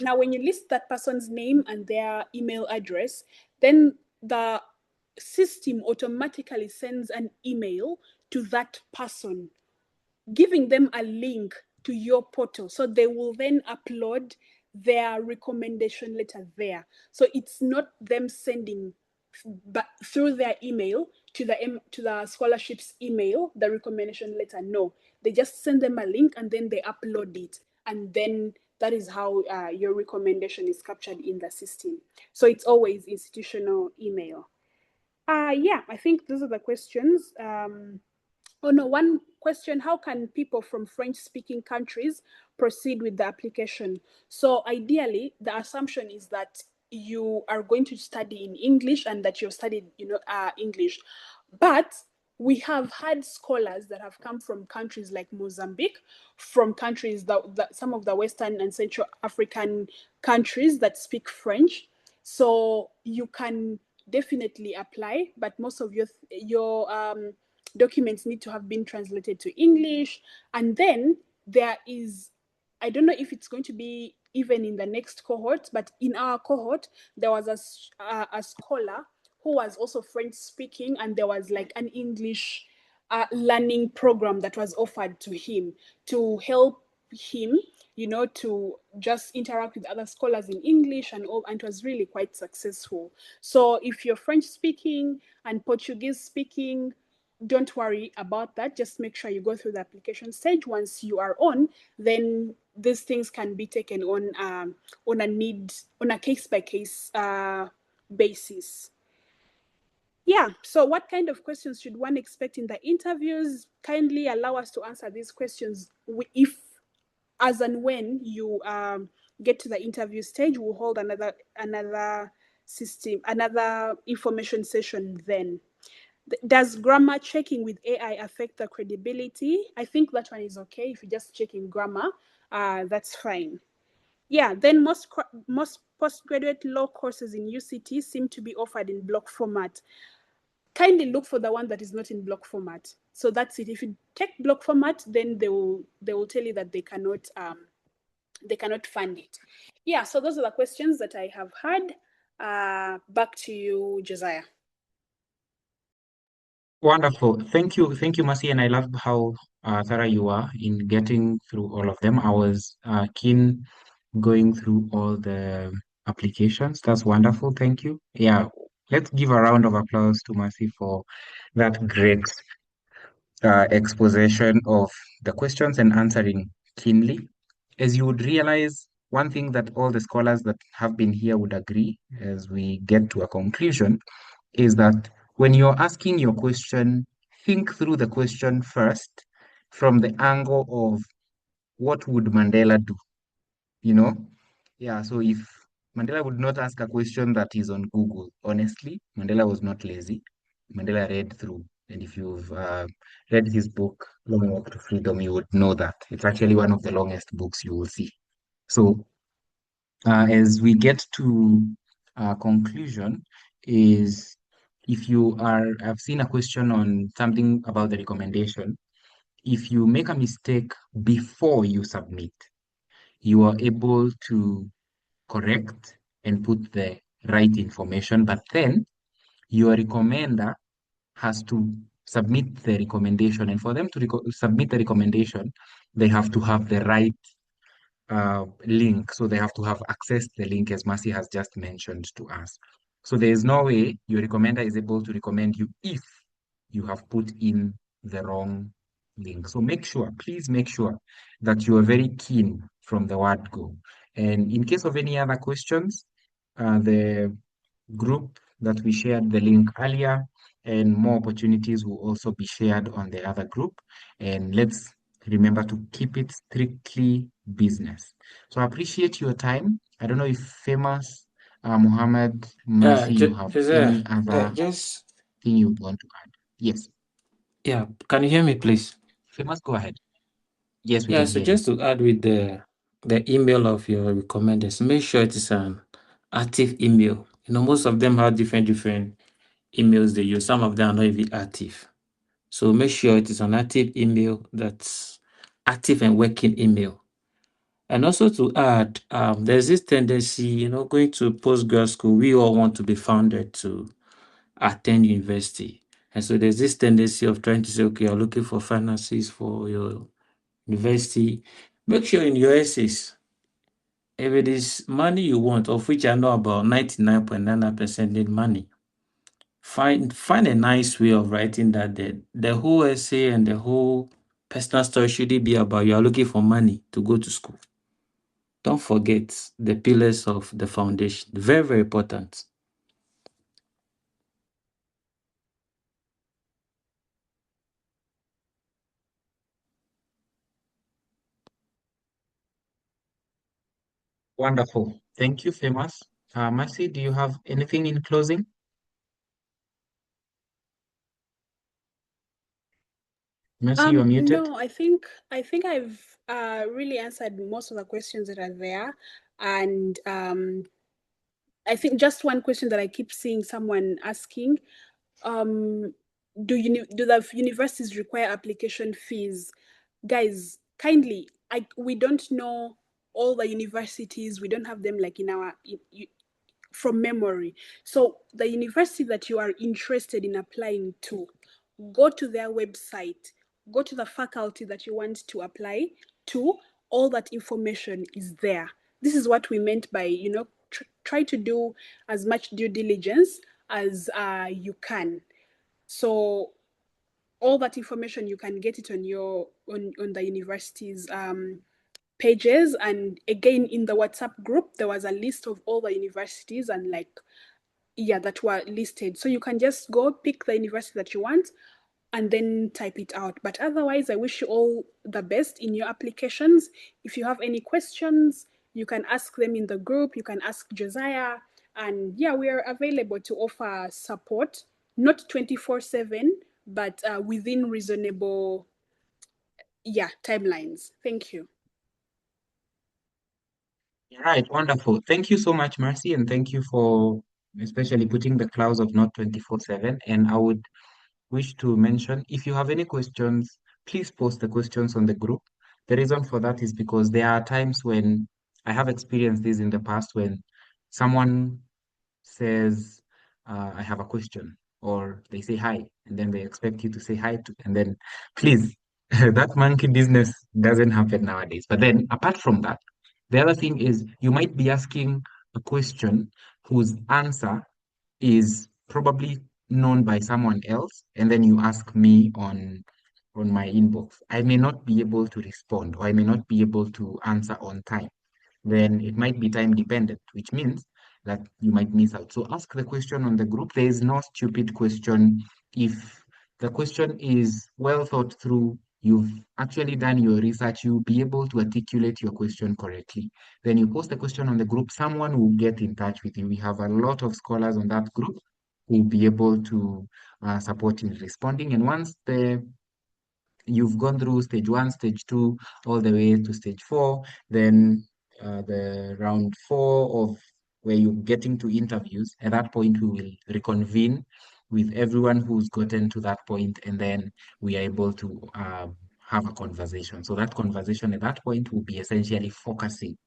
Now, when you list that person's name and their email address, then the system automatically sends an email to that person, giving them a link to your portal. So they will then upload their recommendation letter there. So it's not them sending through their email to the scholarship's email, the recommendation letter. No, they just send them a link and then they upload it. And then that is how your recommendation is captured in the system. So it's always institutional email. Yeah, I think those are the questions. Oh no, one question, how can people from French-speaking countries proceed with the application? So ideally, the assumption is that you are going to study in English and that you've studied, English. But we have had scholars that have come from countries like Mozambique, from countries that some of the Western and Central African countries that speak French. So you can definitely apply, but most of your documents need to have been translated to English. And then there is, I don't know if it's going to be even in the next cohort, but in our cohort, there was a scholar who was also French speaking, and there was like an English learning program that was offered to him to help him, to just interact with other scholars in English and all, and it was really quite successful. So if you're French speaking and Portuguese speaking, don't worry about that. Just make sure you go through the application stage. Once you are on, then these things can be taken on a case-by-case basis. Yeah, so what kind of questions should one expect in the interviews? Kindly allow us to answer these questions if, as and when you get to the interview stage. We'll hold another information session then. Does grammar checking with AI affect the credibility? I think that one is okay. If you're just checking grammar, that's fine. Yeah, then most postgraduate law courses in UCT seem to be offered in block format. kindly look for the one that is not in block format. So that's it. If you take block format, then they will tell you that they cannot fund it. Yeah, so those are the questions that I have had. Back to you, Josiah. Wonderful. Thank you, Mercy. And I love how thorough you are in getting through all of them. I was keen going through all the applications. That's wonderful. Thank you. Yeah, let's give a round of applause to Mercy for that great exposition of the questions and answering keenly. As you would realize, one thing that all the scholars that have been here would agree as we get to a conclusion is that when you're asking your question, think through the question first from the angle of what would Mandela do, you know? Yeah, so if Mandela would not ask a question that is on Google, honestly, Mandela was not lazy. Mandela read through. And if you've read his book, Long Walk to Freedom, you would know that. It's actually one of the longest books you will see. So as we get to conclusion, is if you are, I've seen a question on something about the recommendation. If you make a mistake before you submit, you are able to correct and put the right information, but then your recommender has to submit the recommendation. And for them to submit the recommendation, they have to have the right link. So they have to have accessed the link as Mercy has just mentioned to us. So there is no way your recommender is able to recommend you if you have put in the wrong link. So make sure, please make sure that you are very keen from the word go. And in case of any other questions, the group that we shared the link earlier and more opportunities will also be shared on the other group. And let's remember to keep it strictly business. So I appreciate your time. I don't know if Famous, Muhammad, Mercy, you have Josiah, any other just thing you want to add. Yes, yeah, can you hear me, please? Famous, go ahead. Yes, we Yeah, can so hear you. just to add with the email of your recommenders, make sure it is an active email. Most of them have different emails they use. Some of them are not even active. So make sure it is an active email, that's active and working email. And also to add, there's this tendency, going to postgrad school, we all want to be founded to attend university. And so there's this tendency of trying to say, okay, you're looking for finances for your university. Make sure in your essays, if it is money you want, of which I know about 99.99% need money, find a nice way of writing that the whole essay and the whole personal story shouldn't be about you are looking for money to go to school. Don't forget the pillars of the foundation. Very, very important. Wonderful. Thank you, Famous. Mercy, do you have anything in closing? Mercy, you are muted. No, I think I've really answered most of the questions that are there, and I think just one question that I keep seeing someone asking: do the universities require application fees? Guys, kindly, we don't know all the universities. We don't have them like in our from memory. So the university that you are interested in applying to, go to their website, go to the faculty that you want to apply to. All that information is there. This is what we meant by, try to do as much due diligence as you can. So all that information, you can get it on on the university's pages. And again, in the WhatsApp group, there was a list of all the universities and that were listed. So you can just go pick the university that you want and then type it out. But otherwise, I wish you all the best in your applications. If you have any questions, you can ask them in the group. You can ask Josiah. And yeah, we are available to offer support, not 24/7, but within reasonable timelines. Thank you. All right, wonderful. Thank you so much, Mercy, and thank you for especially putting the clause of not 24/7. And I would wish to mention, if you have any questions, please post the questions on the group. The reason for that is because there are times when I have experienced this in the past when someone says, I have a question, or they say hi, and then they expect you to say hi to, and then please, that monkey business doesn't happen nowadays. But then apart from that, the other thing is you might be asking a question whose answer is probably known by someone else, and then you ask me on my inbox. I may not be able to respond, or I may not be able to answer on time. Then it might be time dependent, which means that you might miss out. So ask the question on the group. There is no stupid question. If the question is well thought through, you've actually done your research, you'll be able to articulate your question correctly. Then you post the question on the group, someone will get in touch with you. We have a lot of scholars on that group who will be able to support in responding. And once you've gone through stage 1, stage 2, all the way to stage 4, then the round 4 of where you're getting to interviews, at that point we will reconvene with everyone who's gotten to that point, and then we are able to have a conversation. So that conversation at that point will be essentially focusing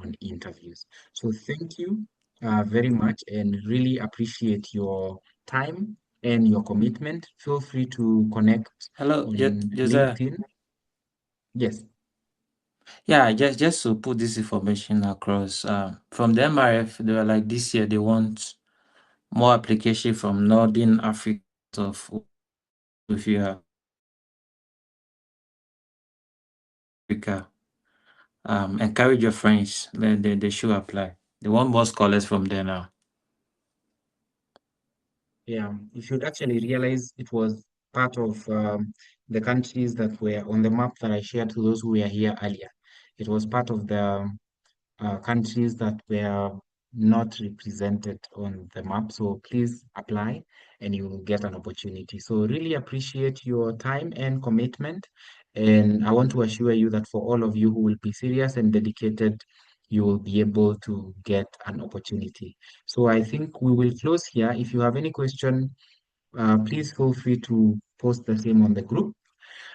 on interviews. So thank you very much, and really appreciate your time and your commitment. Feel free to connect Hello, on Josiah. LinkedIn. Yes. Yeah, just to put this information across, from the MRF, they were like this year they want more application from Northern Africa of if you are Africa. Encourage your friends, then they should apply. They want more scholars from there now. Yeah, you should actually realize it was part of the countries that were on the map that I shared to those who were here earlier. It was part of the countries that were not represented on the map. So please apply and you will get an opportunity. So really appreciate your time and commitment. And I want to assure you that for all of you who will be serious and dedicated, you will be able to get an opportunity. So I think we will close here. If you have any question, please feel free to post the same on the group,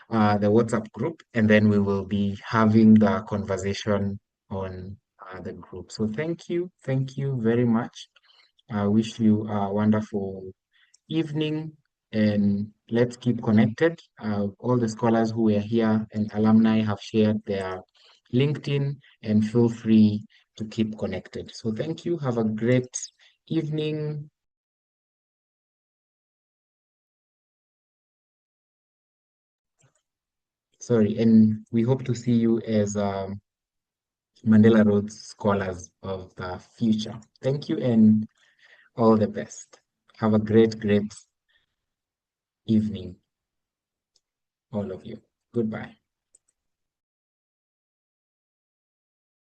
the WhatsApp group, and then we will be having the conversation on the group. So thank you very much. I wish you a wonderful evening, and let's keep connected. All the scholars who were here and alumni have shared their LinkedIn, and feel free to keep connected. So thank you. Have a great evening. Sorry, and we hope to see you as Mandela Rhodes Scholars of the future. Thank you and all the best. Have a great evening, all of you. Goodbye.